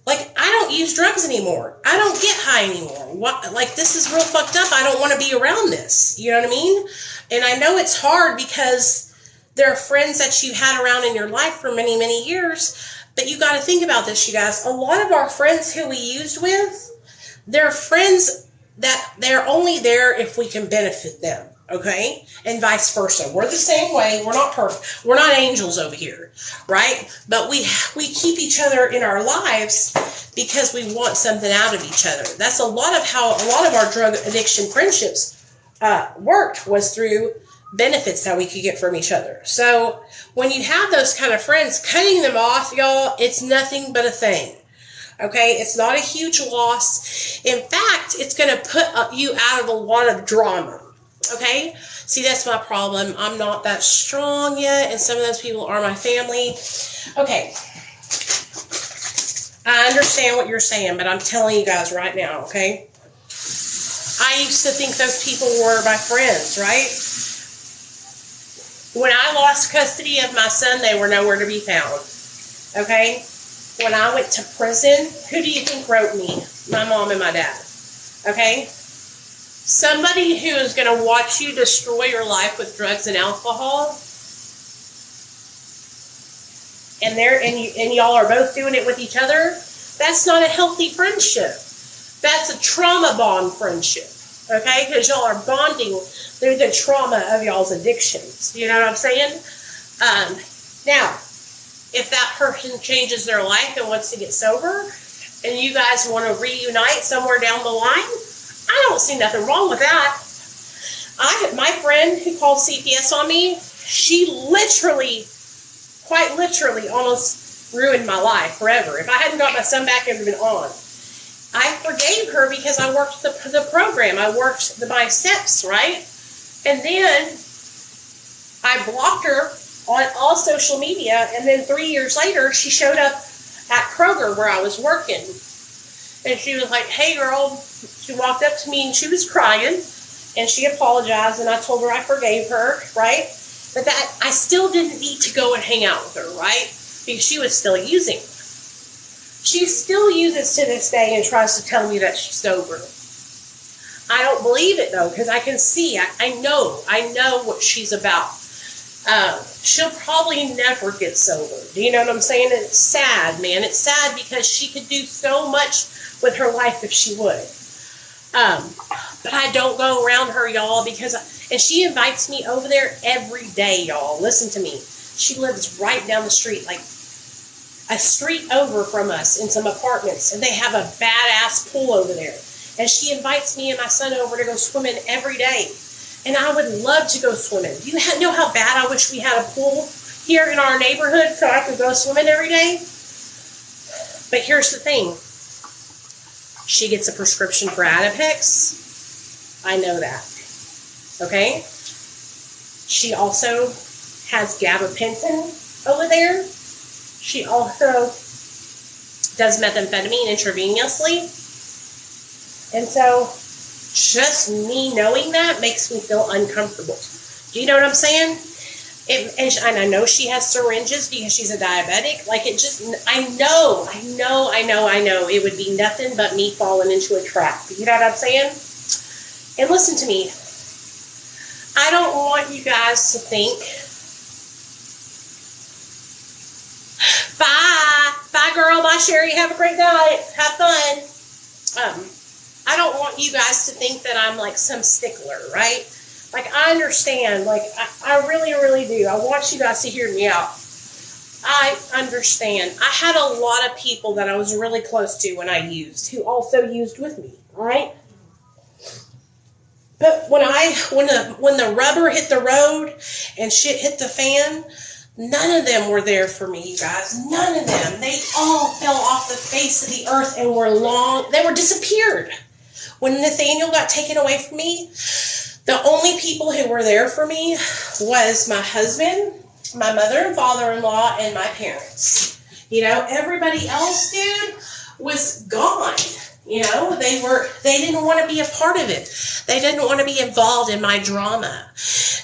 like, I don't use drugs anymore. I don't get high anymore. What? Like, this is real fucked up. I don't want to be around this." You know what I mean? And I know it's hard because there are friends that you had around in your life for many, many years, but you got to think about this, you guys. A lot of our friends who we used with, they're friends that they're only there if we can benefit them, okay? And vice versa. We're the same way. We're not perfect. We're not angels over here, right? But we keep each other in our lives because we want something out of each other. That's a lot of how a lot of our drug addiction friendships worked, was through benefits that we could get from each other. So when you have those kind of friends, cutting them off, y'all, it's nothing but a thing. Okay, it's not a huge loss. In fact, it's going to put you out of a lot of drama. Okay, see, that's my problem. I'm not that strong yet, and some of those people are my family. Okay, I understand what you're saying, but I'm telling you guys right now, okay? I used to think those people were my friends, right? When I lost custody of my son, they were nowhere to be found. Okay? When I went to prison, who do you think wrote me? My mom and my dad. Okay? Somebody who is going to watch you destroy your life with drugs and alcohol, and y'all are both doing it with each other, that's not a healthy friendship. That's a trauma bond friendship. Okay? Because y'all are bonding through the trauma of y'all's addictions. You know what I'm saying? Now, if that person changes their life and wants to get sober, and you guys want to reunite somewhere down the line, I don't see nothing wrong with that. My friend who called CPS on me, she quite literally, almost ruined my life forever. If I hadn't got my son back, it would have been on. I forgave her because I worked the program. I worked my steps, right? And then I blocked her on all social media, and then 3 years later, she showed up at Kroger where I was working. And she was like, "Hey, girl." She walked up to me, and she was crying, and she apologized, and I told her I forgave her, right? But that I still didn't need to go and hang out with her, right? Because she was still using. She still uses to this day and tries to tell me that she's sober. I don't believe it, though, because I can see, I know what she's about. She'll probably never get sober. Do you know what I'm saying? And it's sad, man. It's sad because she could do so much with her life if she would. But I don't go around her, y'all, and she invites me over there every day, y'all. Listen to me. She lives right down the street, like a street over from us in some apartments, and they have a badass pool over there. And she invites me and my son over to go swimming every day. And I would love to go swimming. Do you know how bad I wish we had a pool here in our neighborhood so I could go swimming every day? But here's the thing. She gets a prescription for Adipex. I know that. Okay? She also has gabapentin over there. She also does methamphetamine intravenously. And so just me knowing that makes me feel uncomfortable. Do you know what I'm saying? And I know she has syringes because she's a diabetic. Like, it just, I know it would be nothing but me falling into a trap. You know what I'm saying? And listen to me. I don't want you guys to think, bye girl, bye Sherry, have a great night, have fun. I don't want you guys to think that I'm like some stickler, right? Like, I understand, like, I really, really do. I want you guys to hear me out. I understand. I had a lot of people that I was really close to when I used, who also used with me, all right? But when the rubber hit the road and shit hit the fan, none of them were there for me, you guys. None of them. They all fell off the face of the earth and they were disappeared. When Nathaniel got taken away from me, the only people who were there for me was my husband, my mother and father-in-law, and my parents. You know, everybody else, dude, was gone. You know, they didn't want to be a part of it. They didn't want to be involved in my drama.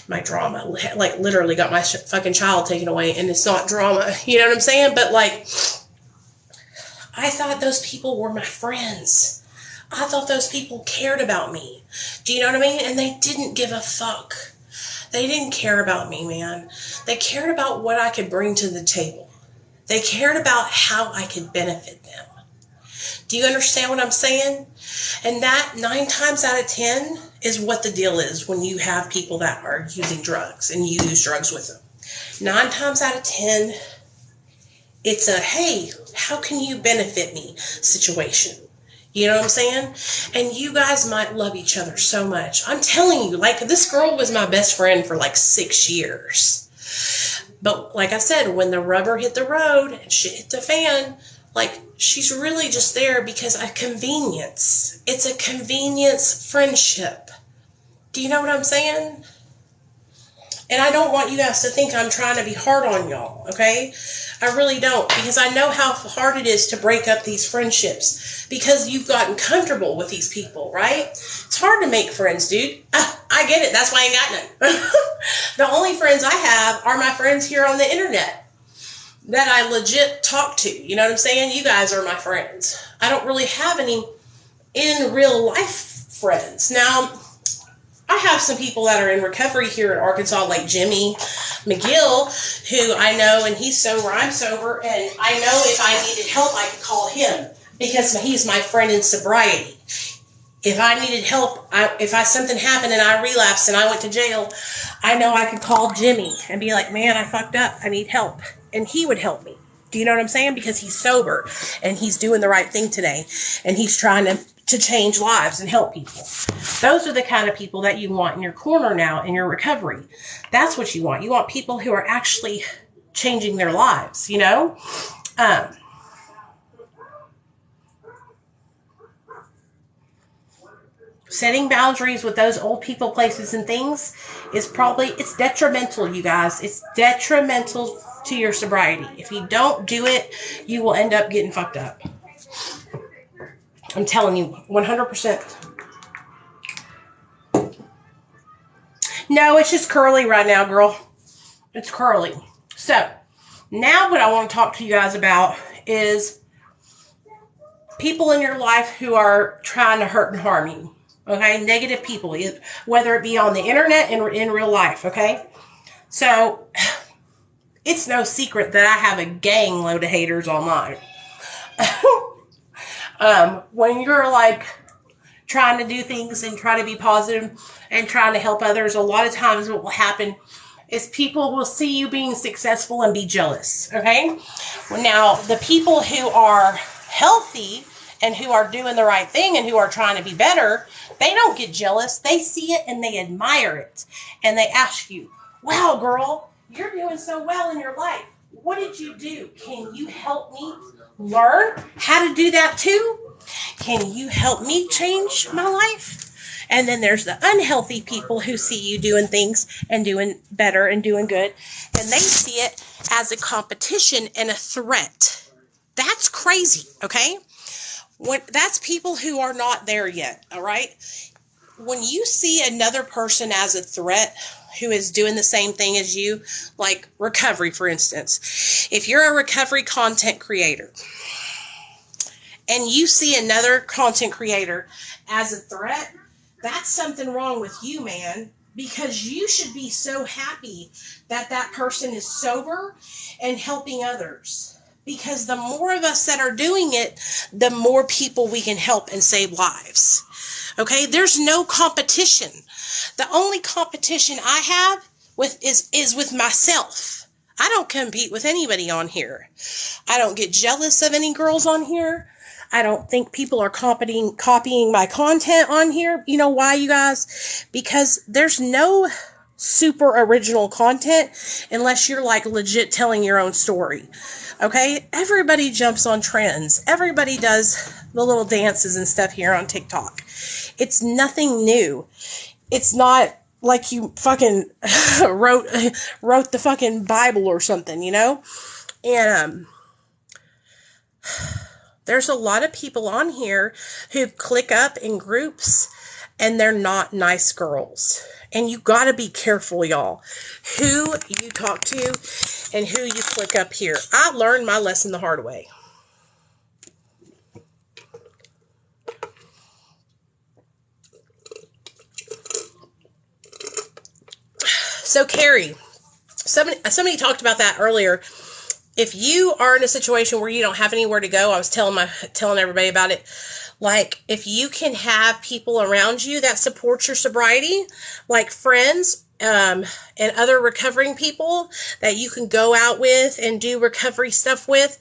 My drama, like, literally got my fucking child taken away, and it's not drama. You know what I'm saying? But, like, I thought those people were my friends. I thought those people cared about me. Do you know what I mean? And they didn't give a fuck. They didn't care about me, man. They cared about what I could bring to the table. They cared about how I could benefit them. Do you understand what I'm saying? And that 9 times out of 10 is what the deal is when you have people that are using drugs and you use drugs with them. 9 times out of 10, it's a, hey, how can you benefit me situation. You know what I'm saying? And you guys might love each other so much. I'm telling you, like, this girl was my best friend for like 6 years. But like I said, when the rubber hit the road and shit hit the fan, like, she's really just there because of convenience. It's a convenience friendship. Do you know what I'm saying? And I don't want you guys to think I'm trying to be hard on y'all, okay? I really don't, because I know how hard it is to break up these friendships because you've gotten comfortable with these people, right? It's hard to make friends, dude. I get it. That's why I ain't got none. The only friends I have are my friends here on the internet that I legit talk to. You know what I'm saying? You guys are my friends. I don't really have any in real life friends. Now, I have some people that are in recovery here in Arkansas, like Jimmy McGill, who I know, and he's sober, I'm sober, and I know if I needed help, I could call him because he's my friend in sobriety. If I needed help, if something happened and I relapsed and I went to jail, I know I could call Jimmy and be like, man, I fucked up, I need help. And he would help me. Do you know what I'm saying? Because he's sober and he's doing the right thing today, and he's trying to change lives and help people. Those are the kind of people that you want in your corner now in your recovery. That's what you want. You want people who are actually changing their lives, you know? Setting boundaries with those old people, places, and things is it's detrimental, you guys. It's detrimental to your sobriety. If you don't do it, you will end up getting fucked up. I'm telling you, 100%. No, it's just curly right now, girl. It's curly. So, now what I want to talk to you guys about is people in your life who are trying to hurt and harm you. Okay? Negative people, whether it be on the internet and in real life. Okay? So, it's no secret that I have a gang load of haters online. When you're like trying to do things and try to be positive and trying to help others, a lot of times what will happen is people will see you being successful and be jealous. Okay? Well, now, the people who are healthy and who are doing the right thing and who are trying to be better, they don't get jealous. They see it and they admire it. And they ask you, wow, girl, you're doing so well in your life. What did you do? Can you help me learn how to do that too? Can you help me change my life? And then there's the unhealthy people who see you doing things and doing better and doing good. And they see it as a competition and a threat. That's crazy, okay? That's people who are not there yet, all right? When you see another person as a threat who is doing the same thing as you, like recovery, for instance, if you're a recovery content creator and you see another content creator as a threat, that's something wrong with you, man, because you should be so happy that that person is sober and helping others. Because the more of us that are doing it, the more people we can help and save lives. Okay, there's no competition. The only competition I have is with myself. I don't compete with anybody on here. I don't get jealous of any girls on here. I don't think people are copying my content on here. You know why, you guys? Because there's no super original content unless you're like legit telling your own story. Okay? Everybody jumps on trends. Everybody does the little dances and stuff here on TikTok. It's nothing new. It's not like you fucking wrote the fucking Bible or something, you know? And there's a lot of people on here who click up in groups and they're not nice girls. And you got to be careful, y'all, who you talk to and who you click up here. I learned my lesson the hard way. So, Carrie, somebody talked about that earlier. If you are in a situation where you don't have anywhere to go, I was telling everybody about it. Like, if you can have people around you that support your sobriety, like friends, and other recovering people that you can go out with and do recovery stuff with,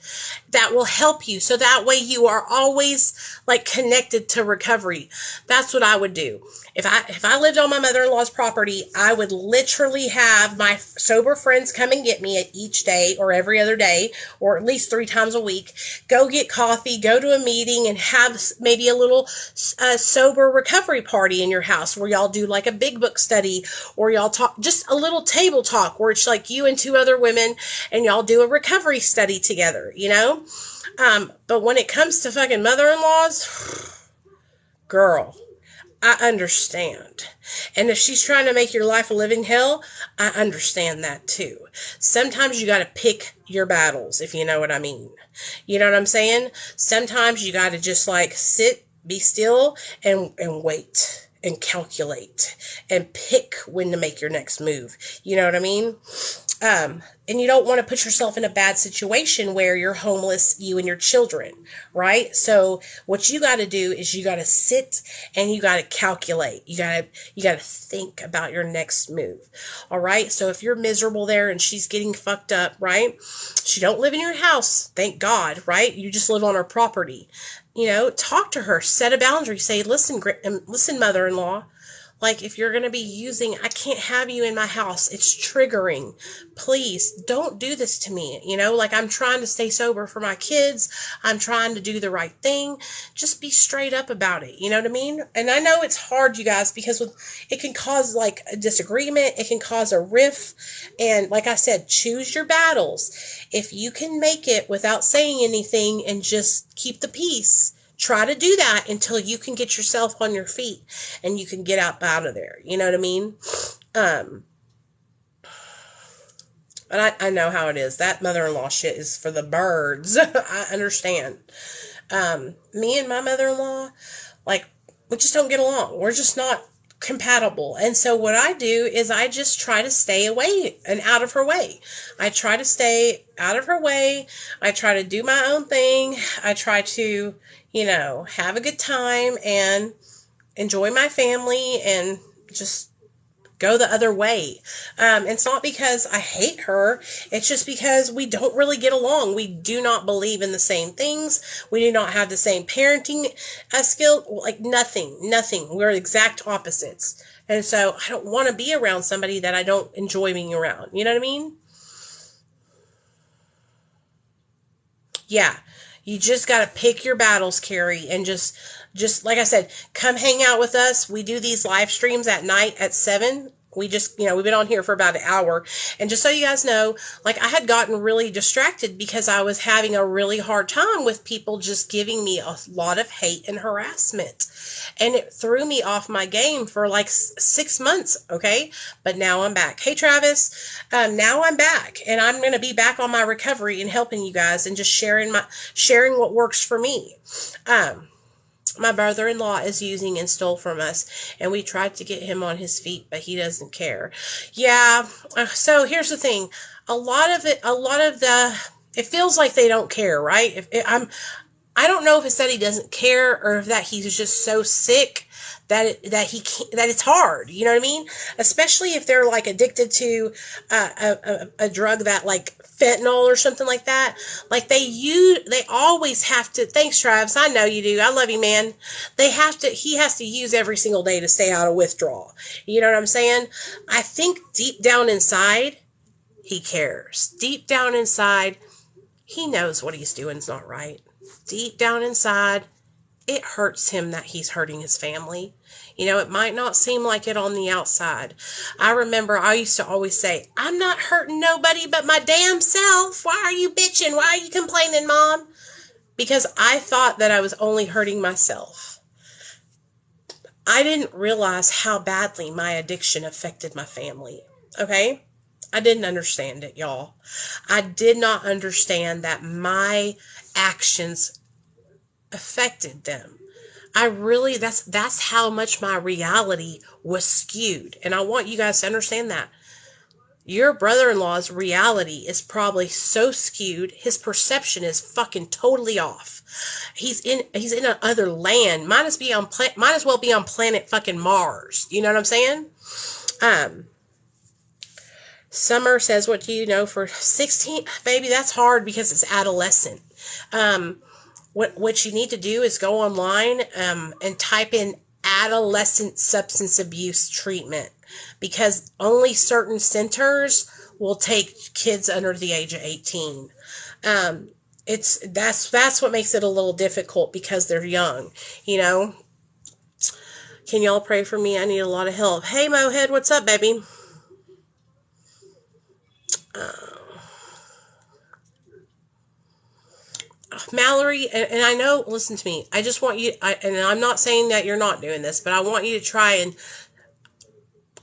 that will help you. So that way you are always like connected to recovery. That's what I would do. If I lived on my mother-in-law's property, I would literally have my sober friends come and get me at each day or every other day, or at least 3 times a week, go get coffee, go to a meeting, and have maybe a little sober recovery party in your house where y'all do like a big book study, or y'all talk, just a little table talk where it's like you and 2 other women and y'all do a recovery study together, you know? But when it comes to fucking mother-in-laws, girl, I understand. And if she's trying to make your life a living hell, I understand that too. Sometimes you got to pick your battles, if you know what I mean. You know what I'm saying? Sometimes you got to just like sit, be still, and wait and calculate and pick when to make your next move. You know what I mean? And you don't want to put yourself in a bad situation where you're homeless, you and your children, right? So what you got to do is you got to sit and you got to calculate. You got to think about your next move. All right. So if you're miserable there and she's getting fucked up, right? She don't live in your house. Thank God, right? You just live on her property. You know, talk to her, set a boundary, say, listen, mother-in-law, like if you're going to be using, I can't have you in my house. It's triggering. Please don't do this to me. You know, like I'm trying to stay sober for my kids. I'm trying to do the right thing. Just be straight up about it. You know what I mean? And I know it's hard, you guys, because it can cause like a disagreement. It can cause a rift. And like I said, choose your battles. If you can make it without saying anything and just keep the peace, try to do that until you can get yourself on your feet and you can get up out of there. You know what I mean? But I know how it is. That mother-in-law shit is for the birds. I understand. Me and my mother-in-law, like, we just don't get along. We're just not compatible. And so what I do is I just try to stay away and out of her way. I try to stay out of her way. I try to do my own thing. I try to, you know, have a good time and enjoy my family and just go the other way. It's not because I hate her. It's just because we don't really get along. We do not believe in the same things. We do not have the same parenting skill. Like nothing. We're exact opposites. And so I don't want to be around somebody that I don't enjoy being around. You know what I mean? Yeah. You just got to pick your battles, Carrie, and just like I said, come hang out with us. We do these live streams at night at 7 We just, we've been on here for about an hour. And just so you guys know, like, I had gotten really distracted because I was having a really hard time with people just giving me a lot of hate and harassment. And it threw me off my game for like 6 months, okay? But now I'm back. Hey, Travis, now I'm back. And I'm going to be back on my recovery and helping you guys and just sharing what works for me. My brother-in-law is using and stole from us, and we tried to get him on his feet, but he doesn't care. Yeah, so here's the thing. It feels like they don't care, right? I don't know if it's that he doesn't care or if that he's just so sick that it's hard. You know what I mean? Especially if they're like addicted to a drug that like fentanyl or something like that. Like they always have to. Thanks, Travis. I know you do. I love you, man. He has to use every single day to stay out of withdrawal. You know what I'm saying? I think deep down inside, he cares. Deep down inside, he knows what he's doing is not right. Deep down inside, it hurts him that he's hurting his family. It might not seem like it on the outside. I remember I used to always say, I'm not hurting nobody but my damn self. Why are you bitching? Why are you complaining, Mom? Because I thought that I was only hurting myself. I didn't realize how badly my addiction affected my family. Okay? I didn't understand it, y'all. I did not understand that my actions affected them. That's how much my reality was skewed. And I want you guys to understand that. Your brother-in-law's reality is probably so skewed, his perception is fucking totally off. He's in another land. Might as well be on planet fucking Mars. You know what I'm saying? Summer says, what do you know for 16? Baby, that's hard because it's adolescent. What you need to do is go online and type in adolescent substance abuse treatment, because only certain centers will take kids under the age of 18. That's what makes it a little difficult because they're young, Can y'all pray for me? I need a lot of help. Hey, Mohead, what's up, baby? Mallory, and I know, listen to me, I just want you, and I'm not saying that you're not doing this, but I want you to try and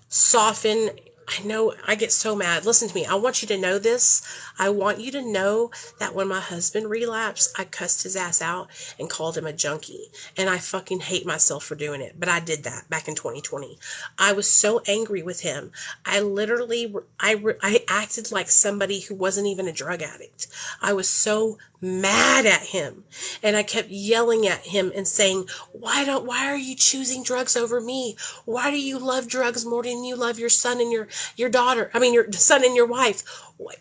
soften. I know I get so mad. Listen to me. I want you to know this. I want you to know that when my husband relapsed, I cussed his ass out and called him a junkie. And I fucking hate myself for doing it. But I did that back in 2020. I was so angry with him. I acted like somebody who wasn't even a drug addict. I was so mad at him. And I kept yelling at him and saying, why are you choosing drugs over me? Why do you love drugs more than you love your son and your daughter? I mean, your son and your wife.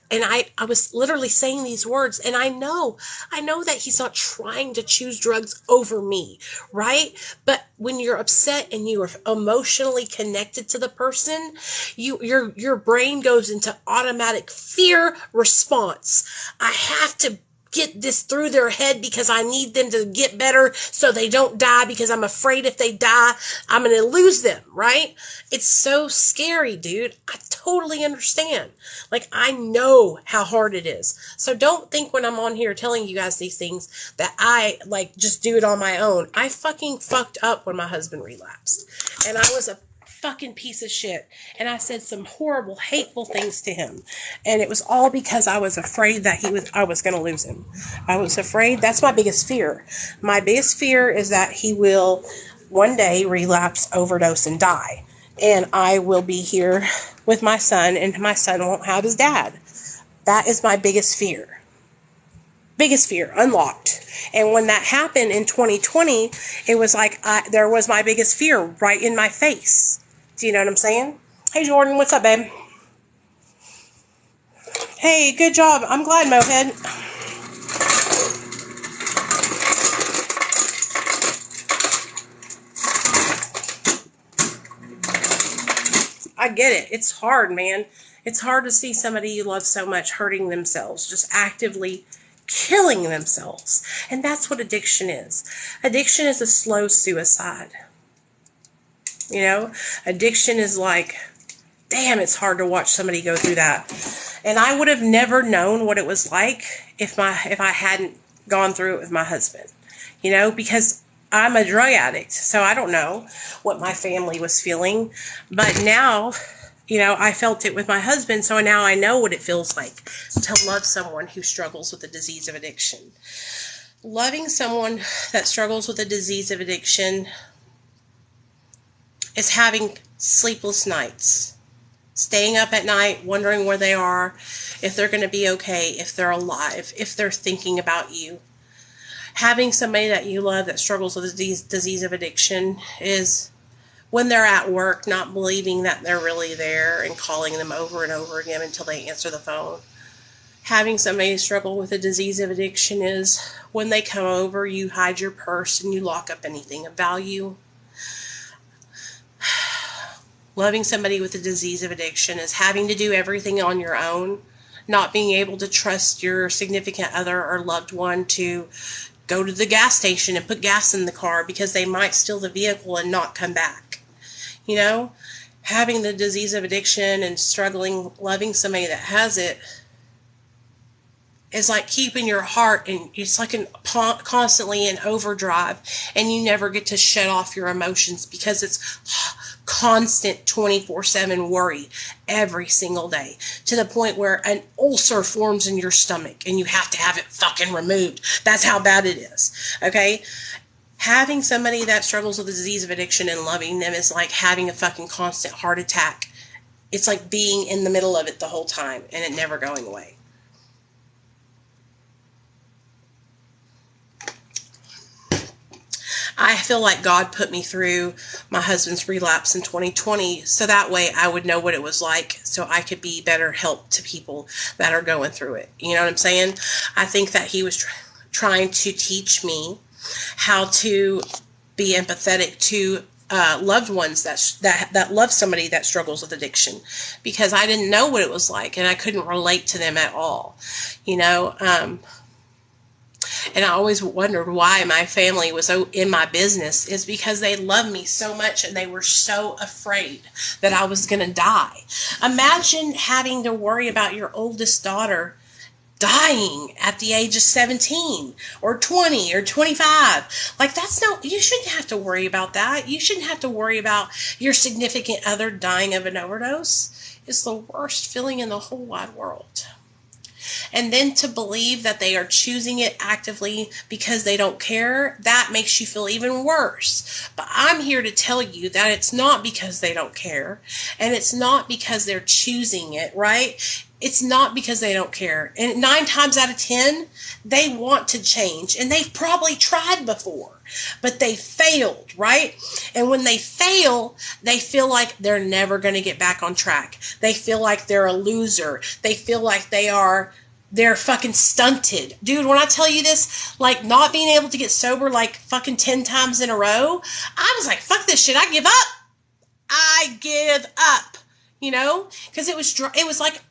And I was literally saying these words, and I know that he's not trying to choose drugs over me, right? But when you're upset and you are emotionally connected to the person, your brain goes into automatic fear response. I have to get this through their head because I need them to get better so they don't die, because I'm afraid if they die, I'm going to lose them, right? It's so scary, dude. I totally understand. Like, I know how hard it is. So don't think when I'm on here telling you guys these things that I, like, just do it on my own. I fucking fucked up when my husband relapsed. And I was a fucking piece of shit. And I said some horrible, hateful things to him. And it was all because I was afraid that I was going to lose him. I was afraid. That's my biggest fear. My biggest fear is that he will one day relapse, overdose, and die. And I will be here with my son, and my son won't have his dad. That is my biggest fear. Biggest fear, unlocked. And when that happened in 2020, it was like there was my biggest fear right in my face. Do you know what I'm saying? Hey, Jordan, what's up, babe? Hey, good job. I'm glad, Mohead. I get it. It's hard, man. It's hard to see somebody you love so much hurting themselves, just actively killing themselves. And that's what addiction is. Addiction is a slow suicide. Addiction is like damn, it's hard to watch somebody go through that. And I would have never known what it was like if I hadn't gone through it with my husband, you know, because I'm a drug addict, so I don't know what my family was feeling. But now, you know, I felt it with my husband, so now I know what it feels like to love someone who struggles with the disease of addiction. Loving someone that struggles with a disease of addiction is having sleepless nights, staying up at night, wondering where they are, if they're going to be okay, if they're alive, if they're thinking about you. Having somebody that you love that struggles with the disease of addiction is when they're at work, not believing that they're really there and calling them over and over again until they answer the phone. Having somebody struggle with a disease of addiction is when they come over, you hide your purse and you lock up anything of value. Loving somebody with a disease of addiction is having to do everything on your own, not being able to trust your significant other or loved one to go to the gas station and put gas in the car because they might steal the vehicle and not come back. You know, having the disease of addiction and struggling, loving somebody that has it is like keeping your heart, and it's like constantly in overdrive, and you never get to shut off your emotions because it's constant 24/7 worry every single day, to the point where an ulcer forms in your stomach and you have to have it fucking removed. That's how bad it is. Okay? Having somebody that struggles with the disease of addiction and loving them is like having a fucking constant heart attack. It's like being in the middle of it the whole time and it never going away. I feel like God put me through my husband's relapse in 2020 so that way I would know what it was like, so I could be better help to people that are going through it. You know what I'm saying? I think that he was trying to teach me how to be empathetic to loved ones that love somebody that struggles with addiction, because I didn't know what it was like and I couldn't relate to them at all. You know, and I always wondered why my family was so in my business, is because they loved me so much and they were so afraid that I was going to die. Imagine having to worry about your oldest daughter dying at the age of 17 or 20 or 25. Like, you shouldn't have to worry about that. You shouldn't have to worry about your significant other dying of an overdose. It's the worst feeling in the whole wide world. And then to believe that they are choosing it actively because they don't care, that makes you feel even worse. But I'm here to tell you that it's not because they don't care, and it's not because they're choosing it, right? It's not because they don't care. And 9 times out of 10, they want to change, and they've probably tried before, but they failed, right? And when they fail, they feel like they're never going to get back on track. They feel like they're a loser. They feel like they're fucking stunted. Dude, when I tell you this, like not being able to get sober like fucking 10 times in a row, I was like, fuck this shit. I give up. I give up, you know? Because it was like,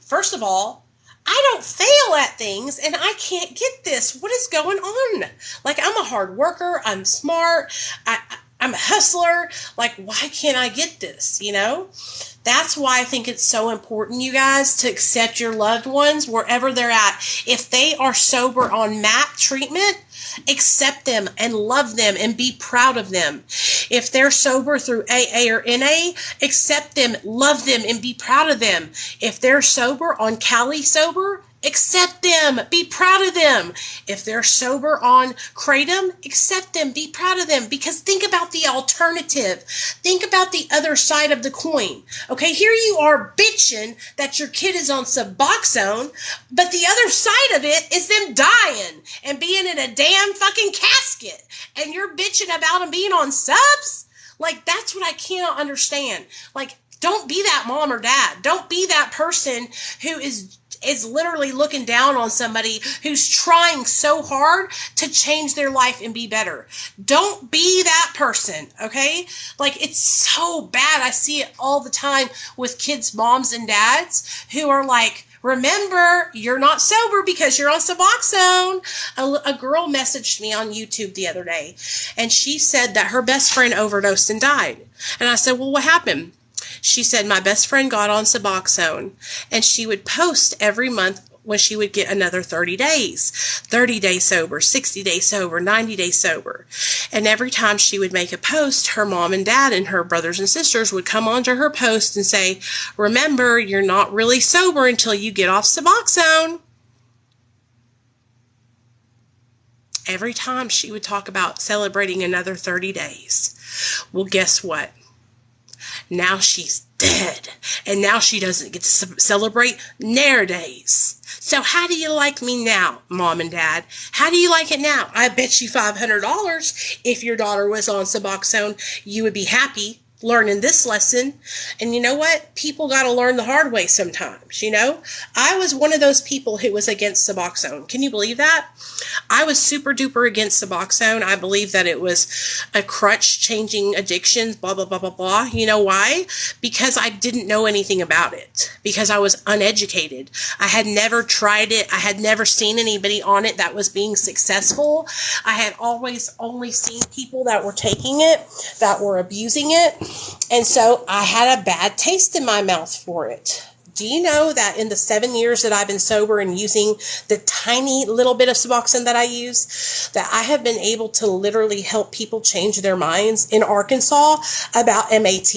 first of all, I don't fail at things and I can't get this. What is going on? Like, I'm a hard worker. I'm smart. I'm a hustler. Like, why can't I get this, you know? That's why I think it's so important, you guys, to accept your loved ones wherever they're at. If they are sober on MAP treatment, accept them and love them and be proud of them. If they're sober through AA or NA, accept them, love them, and be proud of them. If they're sober on Cali Sober, accept them, be proud of them. If they're sober on Kratom, accept them, be proud of them. Because think about the alternative. Think about the other side of the coin. Okay, here you are bitching that your kid is on Suboxone, but the other side of it is them dying and being in a damn fucking casket. And you're bitching about them being on subs? Like, that's what I cannot understand. Like, don't be that mom or dad. Don't be that person who is literally looking down on somebody who's trying so hard to change their life and be better. Don't be that person, okay? Like, it's so bad. I see it all the time with kids' moms and dads who are like, remember, you're not sober because you're on Suboxone. A girl messaged me on YouTube the other day, and she said that her best friend overdosed and died. And I said, well, what happened? She said, my best friend got on Suboxone, and she would post every month when she would get another 30 days, 30 days sober, 60 days sober, 90 days sober. And every time she would make a post, her mom and dad and her brothers and sisters would come onto her post and say, remember, you're not really sober until you get off Suboxone. Every time she would talk about celebrating another 30 days. Well, guess what? Now she's dead. And now she doesn't get to celebrate Nair days. So how do you like me now, Mom and Dad? How do you like it now? I bet you $500 if your daughter was on Suboxone, you would be happy learning this lesson. And you know what? People got to learn the hard way sometimes, you know? I was one of those people who was against Suboxone. Can you believe that? I was super duper against Suboxone. I believe that it was a crutch changing addictions, blah, blah, blah, blah, blah. You know why? Because I didn't know anything about it. Because I was uneducated. I had never tried it. I had never seen anybody on it that was being successful. I had always only seen people that were taking it, that were abusing it. And so I had a bad taste in my mouth for it. Do you know that in the 7 years that I've been sober and using the tiny little bit of Suboxone that I use, that I have been able to literally help people change their minds in Arkansas about MAT.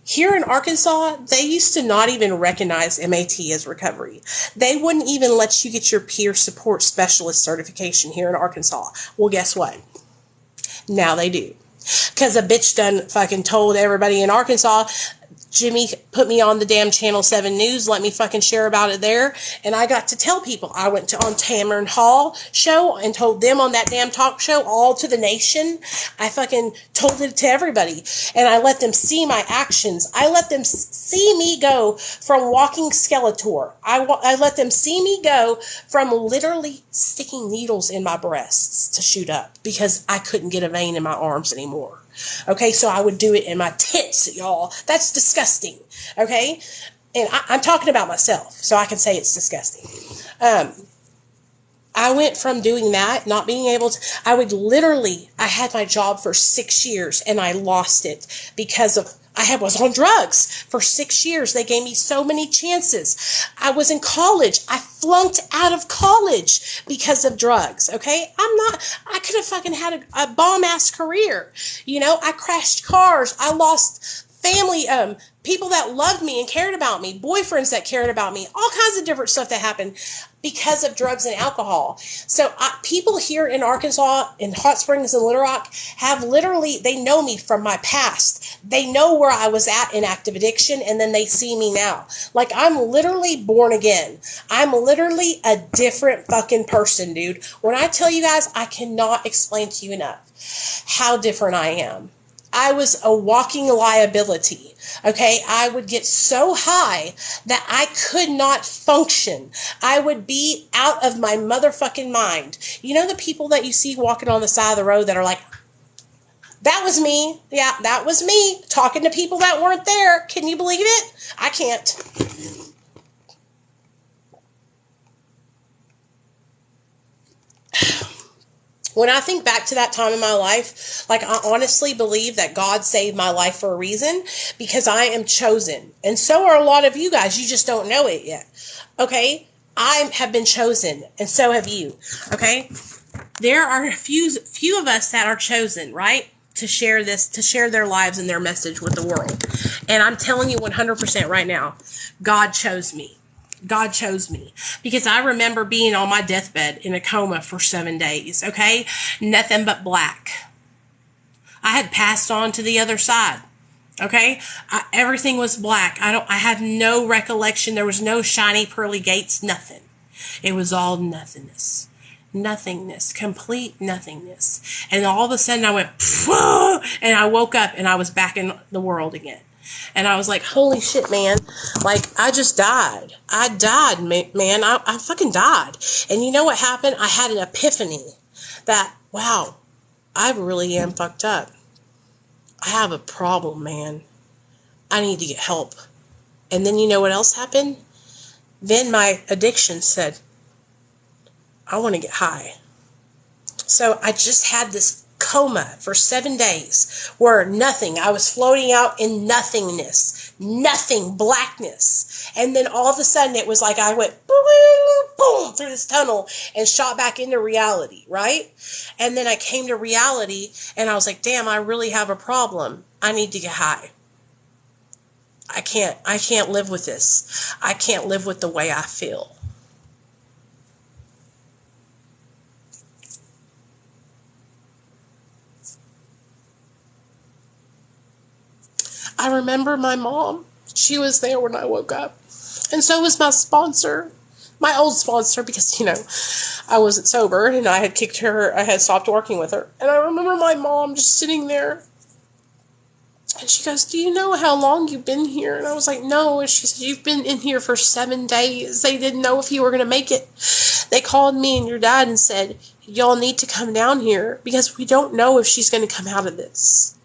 Here in Arkansas, they used to not even recognize MAT as recovery. They wouldn't even let you get your peer support specialist certification here in Arkansas. Well, guess what? Now they do. Because a bitch done fucking told everybody in Arkansas, Jimmy put me on the damn Channel 7 News, let me fucking share about it there, and I got to tell people. I went on Tamron Hall show and told them on that damn talk show, all to the nation. I fucking told it to everybody, and I let them see my actions. I let them see me go from walking Skeletor. I let them see me go from literally sticking needles in my breasts to shoot up because I couldn't get a vein in my arms anymore. Okay, so I would do it in my tits, y'all. That's disgusting. Okay, and I'm talking about myself, so I can say it's disgusting. I went from doing that, not being able to, I had my job for 6 years and I lost it because of, was on drugs for 6 years. They gave me so many chances. I was in college. I flunked out of college because of drugs. Okay. I could have fucking had a bomb ass career. You know, I crashed cars. I lost family, people that loved me and cared about me, boyfriends that cared about me, all kinds of different stuff that happened because of drugs and alcohol. So people here in Arkansas, in Hot Springs and Little Rock, they know me from my past. They know where I was at in active addiction, and then they see me now. Like, I'm literally born again. I'm literally a different fucking person, dude. When I tell you guys, I cannot explain to you enough how different I am. I was a walking liability, okay? I would get so high that I could not function. I would be out of my motherfucking mind. You know the people that you see walking on the side of the road that are like, that was me. Yeah, that was me talking to people that weren't there. Can you believe it? I can't. When I think back to that time in my life, like, I honestly believe that God saved my life for a reason, because I am chosen. And so are a lot of you guys. You just don't know it yet. Okay? I have been chosen, and so have you. Okay? There are a few of us that are chosen, right? To share their lives and their message with the world. And I'm telling you 100% right now, God chose me. God chose me, because I remember being on my deathbed in a coma for 7 days, okay? Nothing but black. I had passed on to the other side, okay? Everything was black. I had no recollection. There was no shiny pearly gates, nothing. It was all nothingness. Nothingness, complete nothingness. And all of a sudden I went, and I woke up and I was back in the world again. And I was like, holy shit, man. Like, I just died. I died, man. I fucking died. And you know what happened? I had an epiphany that, wow, I really am fucked up. I have a problem, man. I need to get help. And then you know what else happened? Then my addiction said, I want to get high. So I just had this coma for 7 days where nothing, I was floating out in nothingness, nothing, blackness. And then all of a sudden it was like I went boom, boom through this tunnel and shot back into reality, right? And then I came to reality and I was like, damn, I really have a problem. I need to get high. I can't live with this. I can't live with the way I feel. I remember my mom. She was there when I woke up. And so was my sponsor. My old sponsor, because, I wasn't sober and I had kicked her. I had stopped working with her. And I remember my mom just sitting there. And she goes, do you know how long you've been here? And I was like, no. And she said, you've been in here for 7 days. They didn't know if you were going to make it. They called me and your dad and said, y'all need to come down here because we don't know if she's going to come out of this,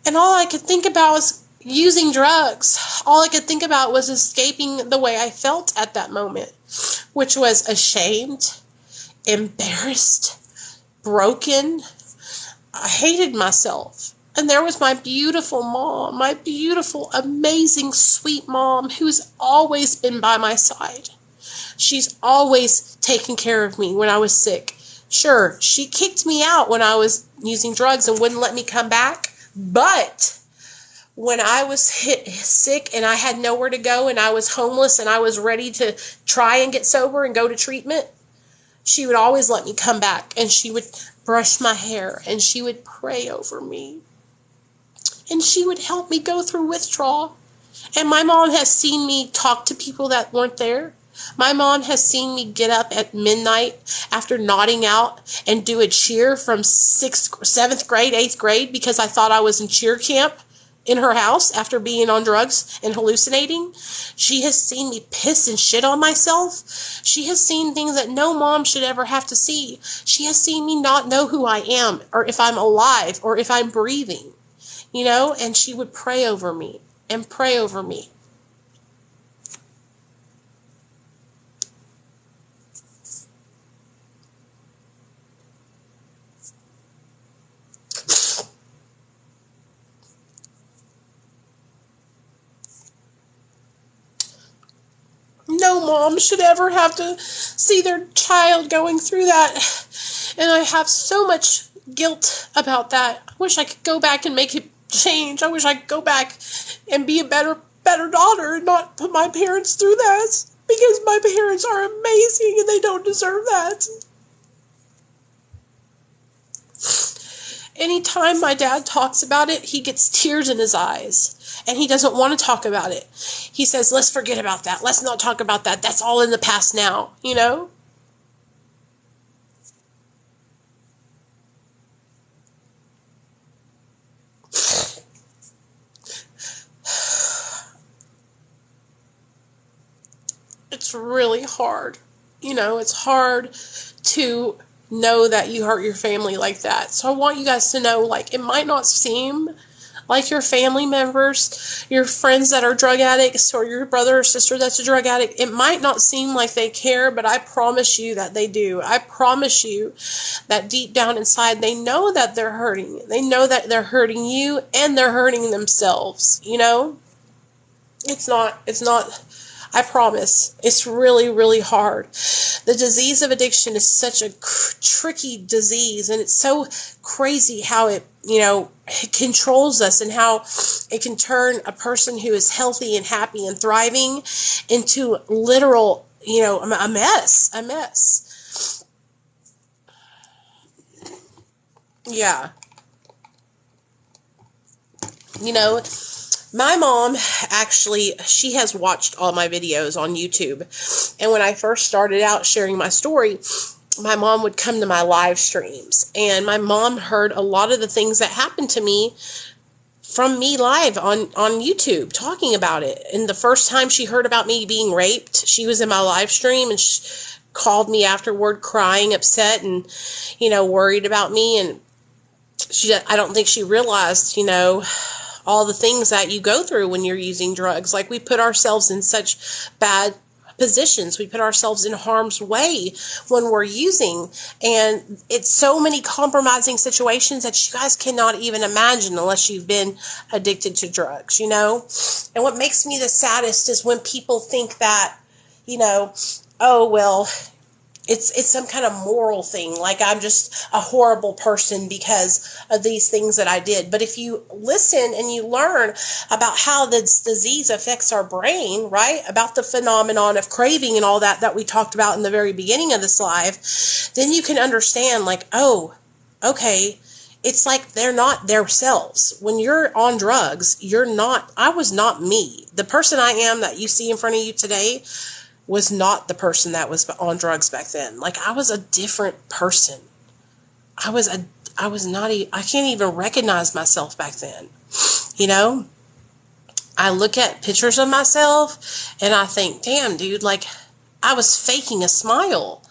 And all I could think about was using drugs. All I could think about was escaping the way I felt at that moment, which was ashamed, embarrassed, broken. I hated myself. And there was my beautiful mom, my beautiful, amazing, sweet mom who's always been by my side. She's always taken care of me when I was sick. Sure, she kicked me out when I was using drugs and wouldn't let me come back. But when I was sick and I had nowhere to go and I was homeless and I was ready to try and get sober and go to treatment, she would always let me come back and she would brush my hair and she would pray over me. And she would help me go through withdrawal. And my mom has seen me talk to people that weren't there. My mom has seen me get up at midnight after nodding out and do a cheer from 7th grade, 8th grade because I thought I was in cheer camp in her house after being on drugs and hallucinating. She has seen me piss and shit on myself. She has seen things that no mom should ever have to see. She has seen me not know who I am or if I'm alive or if I'm breathing, and she would pray over me and pray over me. No mom should ever have to see their child going through that. And I have so much guilt about that. I wish I could go back and make it change. I wish I could go back and be a better daughter and not put my parents through that. Because my parents are amazing and they don't deserve that. Anytime my dad talks about it, he gets tears in his eyes. And he doesn't want to talk about it. He says, let's forget about that. Let's not talk about that. That's all in the past now, It's really hard. It's hard to know that you hurt your family like that. So I want you guys to know, it might not seem like your family members, your friends that are drug addicts, or your brother or sister that's a drug addict, it might not seem like they care, but I promise you that they do. I promise you that deep down inside, they know that they're hurting. They know that they're hurting you and they're hurting themselves, It's not, I promise. It's really, really hard. The disease of addiction is such a tricky disease, and it's so crazy how it, it controls us and how it can turn a person who is healthy and happy and thriving into literal, a mess. Yeah. My mom, actually, she has watched all my videos on YouTube. And when I first started out sharing my story, my mom would come to my live streams. And my mom heard a lot of the things that happened to me from me live on YouTube talking about it. And the first time she heard about me being raped, she was in my live stream and she called me afterward crying, upset, and, worried about me. And I don't think she realized, all the things that you go through when you're using drugs. Like, we put ourselves in such bad positions. We put ourselves in harm's way when we're using, and it's so many compromising situations that you guys cannot even imagine unless you've been addicted to drugs, you know? And what makes me the saddest is when people think that, you know, oh, well, it's some kind of moral thing, like I'm just a horrible person because of these things that I did. But if you listen and you learn about how this disease affects our brain, right, about the phenomenon of craving and all that we talked about in the very beginning of this live, then you can understand, like, oh, okay, it's like they're not themselves. When you're on drugs, I was not me. The person I am that you see in front of you today was not the person that was on drugs back then. Like, I was a different person. I can't even recognize myself back then. You know, I look at pictures of myself and I think, damn, dude, like, I was faking a smile,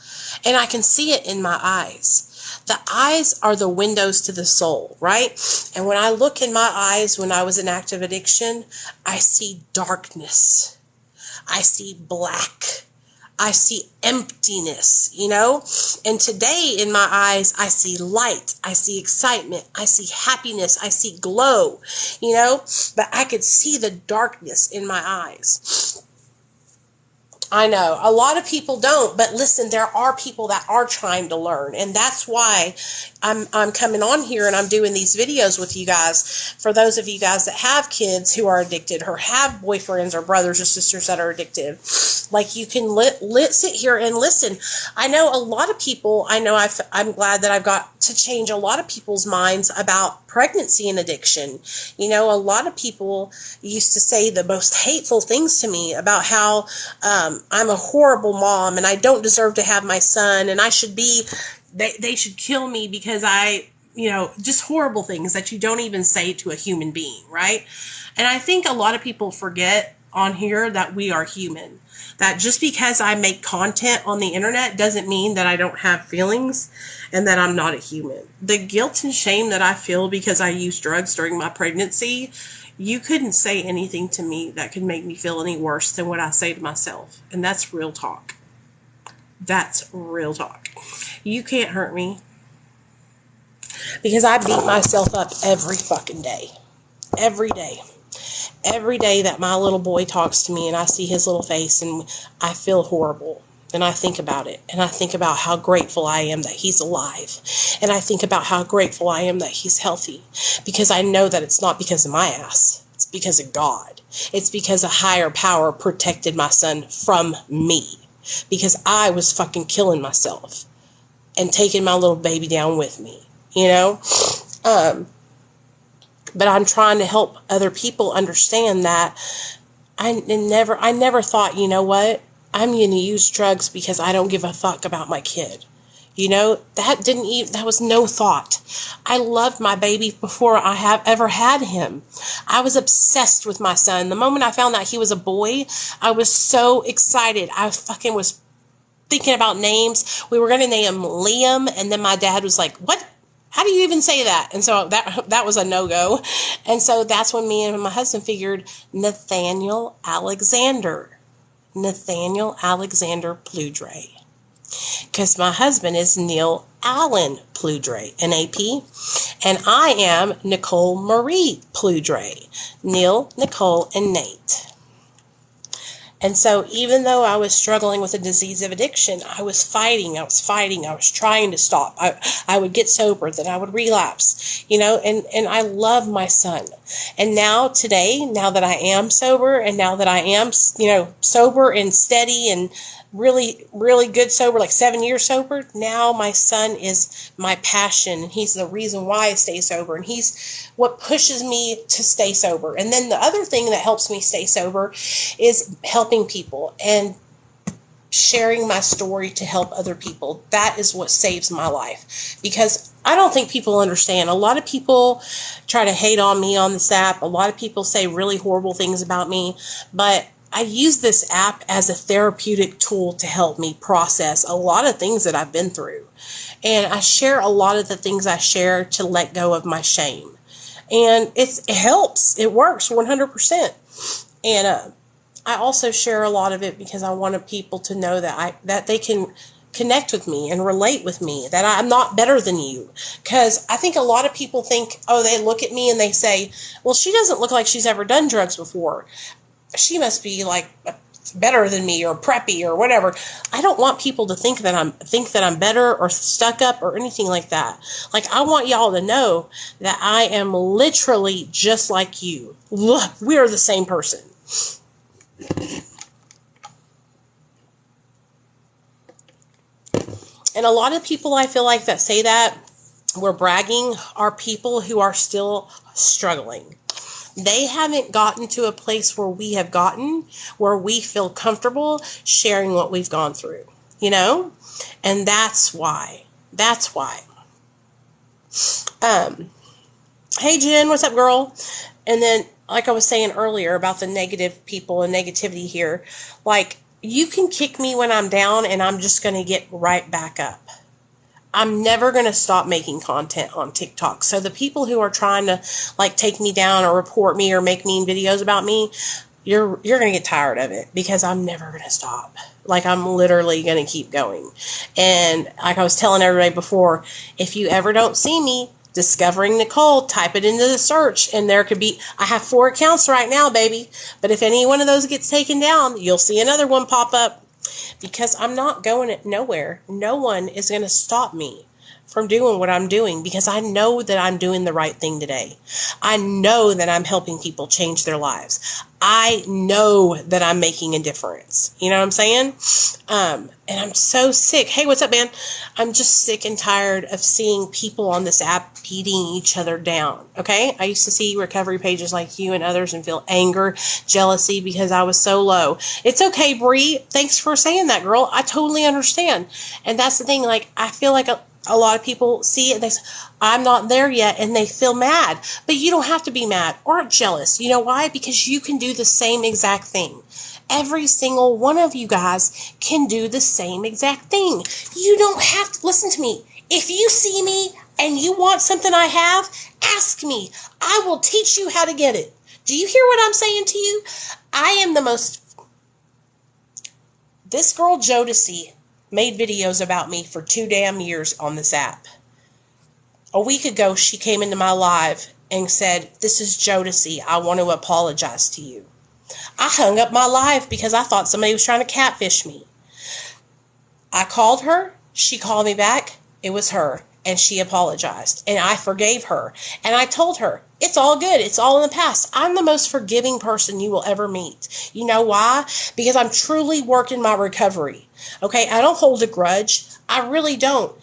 and I can see it in my eyes. The eyes are the windows to the soul, right? And when I look in my eyes when I was in active addiction, I see darkness. I see black. I see emptiness, you know? And today in my eyes, I see light. I see excitement. I see happiness. I see glow, you know? But I could see the darkness in my eyes. I know a lot of people don't, but listen, there are people that are trying to learn, and that's why I'm coming on here and I'm doing these videos with you guys. For those of you guys that have kids who are addicted, or have boyfriends or brothers or sisters that are addicted, like, you can sit here and listen. I know a lot of people. I'm glad that I've got to change a lot of people's minds about pregnancy and addiction. You know, a lot of people used to say the most hateful things to me about how I'm a horrible mom and I don't deserve to have my son, and they should kill me because just horrible things that you don't even say to a human being, right? And I think a lot of people forget on here that we are human. That just because I make content on the internet doesn't mean that I don't have feelings and that I'm not a human. The guilt and shame that I feel because I used drugs during my pregnancy, you couldn't say anything to me that could make me feel any worse than what I say to myself. And that's real talk. That's real talk. You can't hurt me because I beat myself up every fucking day. Every day. Every day that my little boy talks to me and I see his little face and I feel horrible. And I think about it. And I think about how grateful I am that he's alive. And I think about how grateful I am that he's healthy. Because I know that it's not because of my ass. It's because of God. It's because a higher power protected my son from me. Because I was fucking killing myself. And taking my little baby down with me. You know? But I'm trying to help other people understand that I never thought, you know what? I'm going to use drugs because I don't give a fuck about my kid. You know, that was no thought. I loved my baby before I have ever had him. I was obsessed with my son. The moment I found out he was a boy, I was so excited. I fucking was thinking about names. We were going to name him Liam, and then my dad was like, what? How do you even say that? And so that was a no-go. And so that's when me and my husband figured Nathaniel Alexander Pludre. Because my husband is Neil Allen Pludre, N-A-P. And I am Nicole Marie Pludre. Neil, Nicole, and Nate. And so even though I was struggling with a disease of addiction, I was fighting. I was trying to stop. I would get sober, then I would relapse, you know, and I love my son. And now today, now that I am sober, and now that I am, you know, sober and steady and really, really good sober, like 7 years sober, now my son is my passion, and he's the reason why I stay sober, and he's what pushes me to stay sober. And then the other thing that helps me stay sober is helping people and sharing my story to help other people. That is what saves my life, because I don't think people understand. A lot of people try to hate on me on this app. A lot of people say really horrible things about me, but I use this app as a therapeutic tool to help me process a lot of things that I've been through. And I share a lot of the things I share to let go of my shame. And it helps. It works 100%. And I also share a lot of it because I wanted people to know that they can connect with me and relate with me, that I'm not better than you. Because I think a lot of people think, oh, they look at me and they say, well, she doesn't look like she's ever done drugs before. She must be like better than me or preppy or whatever. I don't want people to think that I'm better or stuck up or anything like that. Like, I want y'all to know that I am literally just like you. Look, we are the same person. And a lot of people, I feel like, that say that we're bragging are people who are still struggling. They haven't gotten to a place where we have gotten, where we feel comfortable sharing what we've gone through, you know? And that's why. That's why. Hey, Jen, what's up, girl? And then, like I was saying earlier about the negative people and negativity here, like, you can kick me when I'm down and I'm just going to get right back up. I'm never going to stop making content on TikTok. So the people who are trying to like take me down or report me or make mean videos about me, you're going to get tired of it because I'm never going to stop. Like, I'm literally going to keep going. And like I was telling everybody before, if you ever don't see me, Discovering Nicole, type it into the search, and there could be, I have 4 accounts right now, baby. But if any one of those gets taken down, you'll see another one pop up, because I'm not going nowhere. No one is going to stop me from doing what I'm doing, because I know that I'm doing the right thing today. I know that I'm helping people change their lives. I know that I'm making a difference. You know what I'm saying? And I'm so sick. Hey, what's up, man? I'm just sick and tired of seeing people on this app beating each other down. Okay? I used to see recovery pages like you and others and feel anger, jealousy because I was so low. It's okay, Bree. Thanks for saying that, girl. I totally understand. And that's the thing. Like, I feel like a lot of people see it and they say, I'm not there yet, and they feel mad. But you don't have to be mad or jealous. You know why? Because you can do the same exact thing. Every single one of you guys can do the same exact thing. You don't have to, listen to me. If you see me and you want something I have, ask me. I will teach you how to get it. Do you hear what I'm saying to you? I am the most, this girl Jodeci made videos about me for 2 damn years on this app. A week ago, she came into my live and said, this is Jodeci. I want to apologize to you. I hung up my live because I thought somebody was trying to catfish me. I called her. She called me back. It was her. And she apologized. And I forgave her. And I told her, it's all good. It's all in the past. I'm the most forgiving person you will ever meet. You know why? Because I'm truly working my recovery. Okay? I don't hold a grudge. I really don't.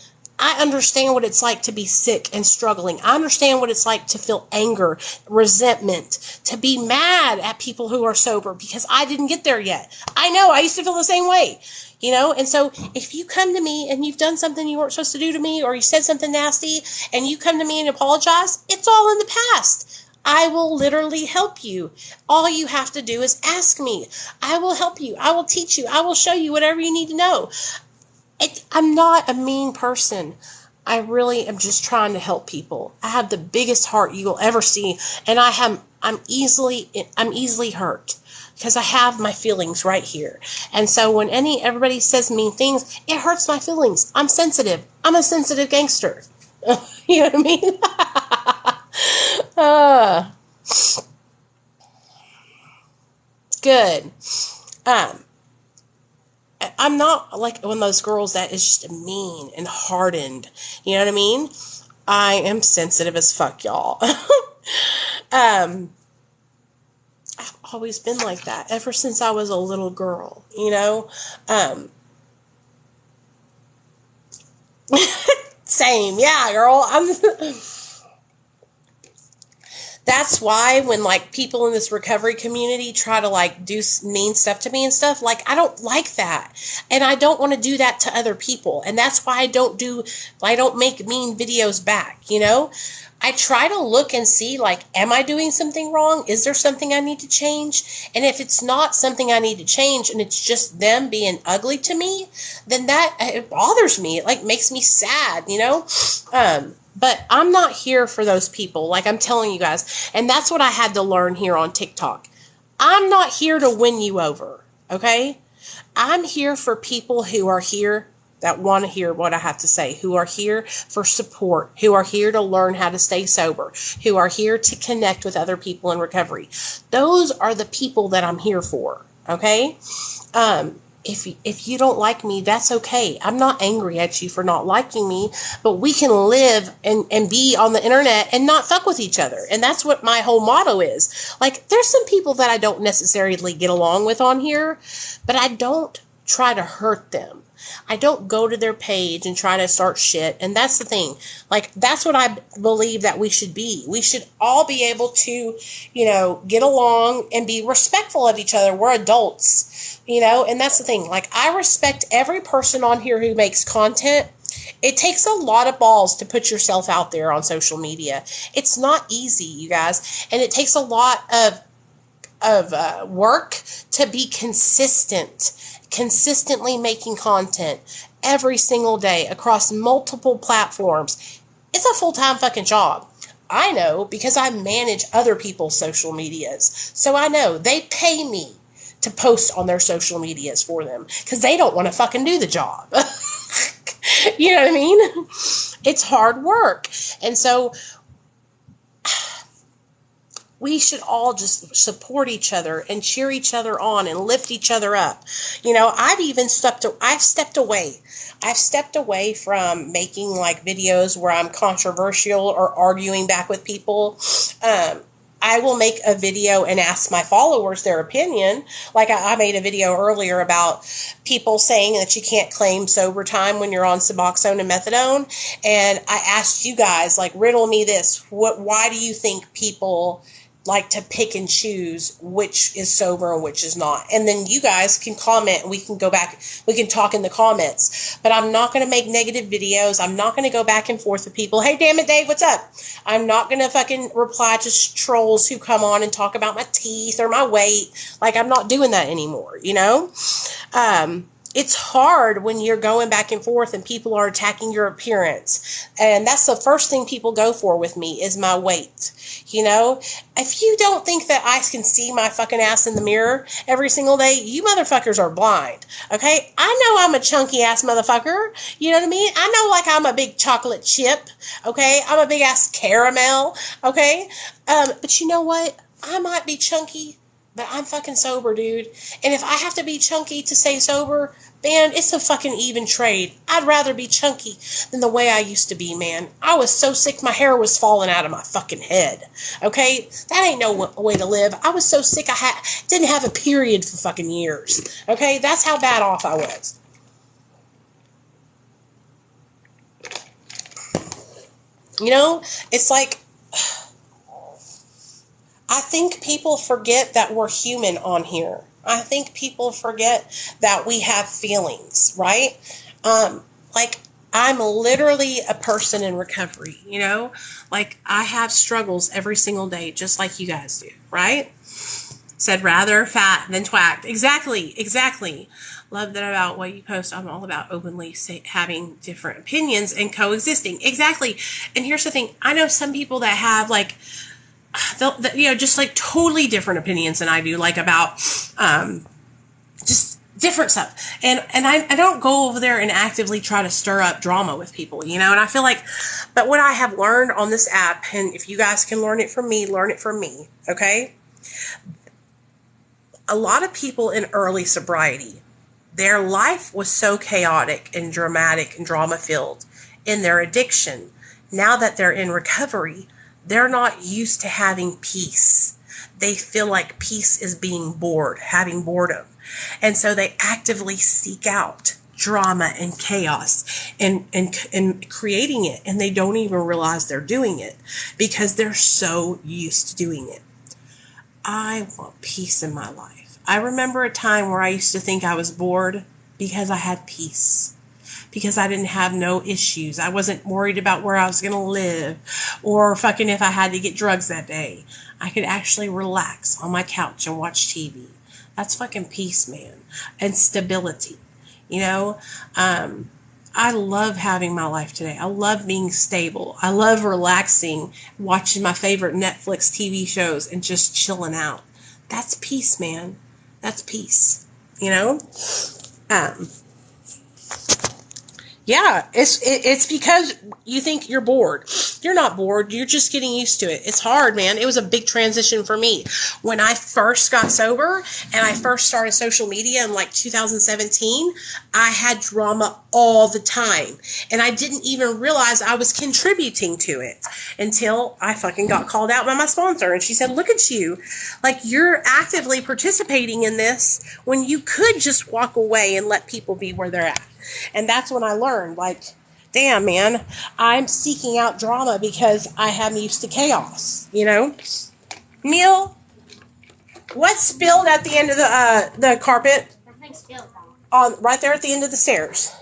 I understand what it's like to be sick and struggling. I understand what it's like to feel anger, resentment, to be mad at people who are sober, because I didn't get there yet. I know, I used to feel the same way, you know? And so if you come to me and you've done something you weren't supposed to do to me, or you said something nasty and you come to me and apologize, it's all in the past. I will literally help you. All you have to do is ask me. I will help you. I will teach you. I will show you whatever you need to know. I'm not a mean person. I really am just trying to help people. I have the biggest heart you will ever see, and I'm easily hurt because I have my feelings right here. And so when everybody says mean things, it hurts my feelings. I'm sensitive. I'm a sensitive gangster. You know what I mean? Good. I'm not like one of those girls that is just mean and hardened. You know what I mean? I am sensitive as fuck, y'all. I've always been like that ever since I was a little girl, you know? Same. Yeah, girl. That's why when like people in this recovery community try to like do mean stuff to me and stuff, like I don't like that. And I don't want to do that to other people. And that's why I don't make mean videos back, you know? I try to look and see, like, am I doing something wrong? Is there something I need to change? And if it's not something I need to change and it's just them being ugly to me, then it bothers me. It like makes me sad, you know? But I'm not here for those people, like I'm telling you guys. And that's what I had to learn here on TikTok. I'm not here to win you over, okay? I'm here for people who are here that want to hear what I have to say, who are here for support, who are here to learn how to stay sober, who are here to connect with other people in recovery. Those are the people that I'm here for, okay? If you don't like me, that's okay. I'm not angry at you for not liking me, but we can live and be on the internet and not fuck with each other. And that's what my whole motto is. Like, there's some people that I don't necessarily get along with on here, but I don't try to hurt them. I don't go to their page and try to start shit. And that's the thing. Like, that's what I believe that we should be. We should all be able to, get along and be respectful of each other. We're adults, and that's the thing. Like, I respect every person on here who makes content. It takes a lot of balls to put yourself out there on social media. It's not easy, you guys. And it takes a lot of work to be consistently making content every single day across multiple platforms. It's a full-time fucking job. I know because I manage other people's social medias. So I know they pay me to post on their social medias for them because they don't want to fucking do the job. You know what I mean? It's hard work. And so we should all just support each other and cheer each other on and lift each other up. I've stepped away. I've stepped away from making like videos where I'm controversial or arguing back with people. I will make a video and ask my followers their opinion. Like I made a video earlier about people saying that you can't claim sober time when you're on Suboxone and methadone. And I asked you guys, like, riddle me this. Why do you think people like to pick and choose which is sober and which is not? And then you guys can comment and we can go back, we can talk in the comments. But I'm not going to make negative videos. I'm not going to go back and forth with people. Hey, damn it, Dave, what's up? I'm not going to fucking reply to trolls who come on and talk about my teeth or my weight. Like, I'm not doing that anymore, It's hard when you're going back and forth and people are attacking your appearance. And that's the first thing people go for with me is my weight. If you don't think that I can see my fucking ass in the mirror every single day, you motherfuckers are blind. Okay? I know I'm a chunky ass motherfucker. You know what I mean? I know like I'm a big chocolate chip. Okay? I'm a big ass caramel. Okay? But you know what? I might be chunky, but I'm fucking sober, dude. And if I have to be chunky to stay sober, man, it's a fucking even trade. I'd rather be chunky than the way I used to be, man. I was so sick, my hair was falling out of my fucking head. Okay? That ain't no way to live. I was so sick I didn't have a period for fucking years. Okay? That's how bad off I was. It's like, I think people forget that we're human on here. I think people forget that we have feelings, right? Like, I'm literally a person in recovery, Like, I have struggles every single day, just like you guys do, right? Said rather fat than twacked. Exactly. Love that about what you post. I'm all about openly having different opinions and coexisting. Exactly. And here's the thing. I know some people that have, like, just like totally different opinions than I do, like about just different stuff. And I don't go over there and actively try to stir up drama with people, and I feel like, but what I have learned on this app, and if you guys can learn it from me, okay? A lot of people in early sobriety, their life was so chaotic and dramatic and drama-filled in their addiction. Now that they're in recovery, they're not used to having peace. They feel like peace is being bored, having boredom. And so they actively seek out drama and chaos and creating it. And they don't even realize they're doing it because they're so used to doing it. I want peace in my life. I remember a time where I used to think I was bored because I had peace. Because I didn't have no issues. I wasn't worried about where I was going to live or fucking if I had to get drugs that day. I could actually relax on my couch and watch TV. That's fucking peace, man. And stability. I I love having my life today. I love being stable. I love relaxing, watching my favorite Netflix TV shows and just chilling out. That's peace, man. That's peace. You know? Yeah, it's because you think you're bored. You're not bored. You're just getting used to it. It's hard, man. It was a big transition for me. When I first got sober and I first started social media in like 2017, I had drama all the time. And I didn't even realize I was contributing to it until I fucking got called out by my sponsor. And she said, look at you. Like, you're actively participating in this when you could just walk away and let people be where they're at. And that's when I learned, like, damn, man, I'm seeking out drama because I am used to chaos, you know? Neil, what spilled at the end of the carpet? Nothing spilled. Right there at the end of the stairs.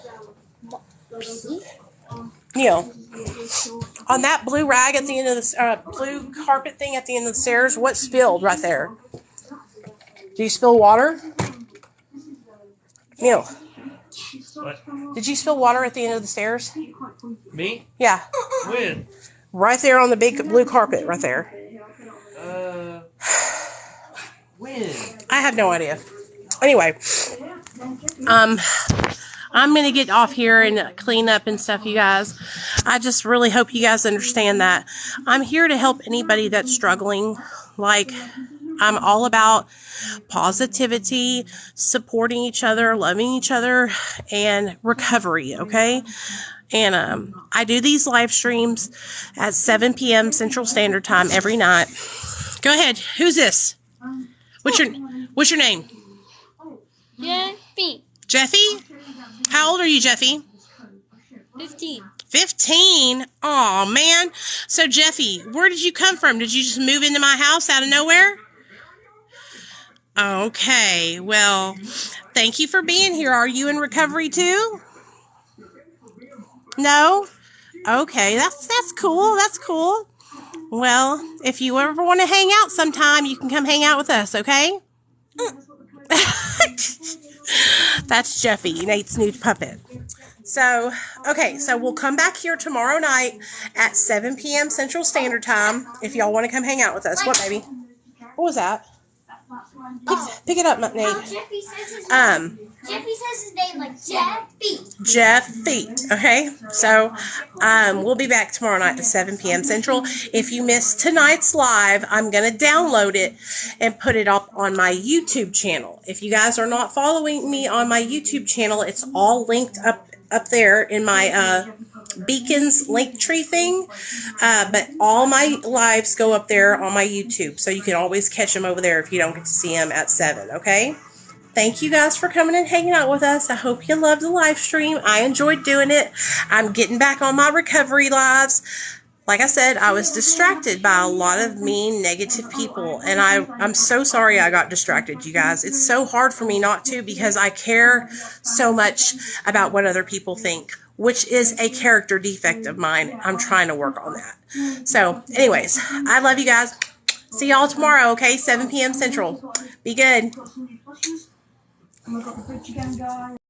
Neil, on that blue rag at the end of the blue carpet thing at the end of the stairs, what spilled right there? Did you spill water? Neil. What? Did you spill water at the end of the stairs? Me? Yeah. When? Right there on the big blue carpet, right there. When? I have no idea. Anyway, I'm going to get off here and clean up and stuff, you guys. I just really hope you guys understand that I'm here to help anybody that's struggling. Like, I'm all about positivity, supporting each other, loving each other, and recovery, okay? And I do these live streams at 7 p.m. Central Standard Time every night. Go ahead. Who's this? What's your name? Jeffy. Jeffy? How old are you, Jeffy? 15. 15? Aw, man. So, Jeffy, where did you come from? Did you just move into my house out of nowhere? Okay, well, thank you for being here. Are you in recovery too? No? Okay, that's cool. That's cool. Well, if you ever want to hang out sometime, you can come hang out with us, okay? That's Jeffy, Nate's new puppet. So, okay, so we'll come back here tomorrow night at 7 p.m. Central Standard Time if y'all want to come hang out with us. What, baby? What was that? Pick it up, Nate. Jeffy says his name like Jeffy. Jeffy. Okay, so we'll be back tomorrow night at 7 p.m. Central. If you missed tonight's live, I'm going to download it and put it up on my YouTube channel. If you guys are not following me on my YouTube channel, it's all linked up there in my Beacons link tree thing, but all my lives go up there on my YouTube, so you can always catch them over there if you don't get to see them at 7, okay? Thank you guys for coming and hanging out with us. I hope you loved the live stream. I enjoyed doing it. I'm getting back on my recovery lives. Like I said, I was distracted by a lot of mean, negative people, and I'm so sorry I got distracted, you guys. It's so hard for me not to because I care so much about what other people think, which is a character defect of mine. I'm trying to work on that. So, anyways, I love you guys. See y'all tomorrow, okay? 7 p.m. Central. Be good.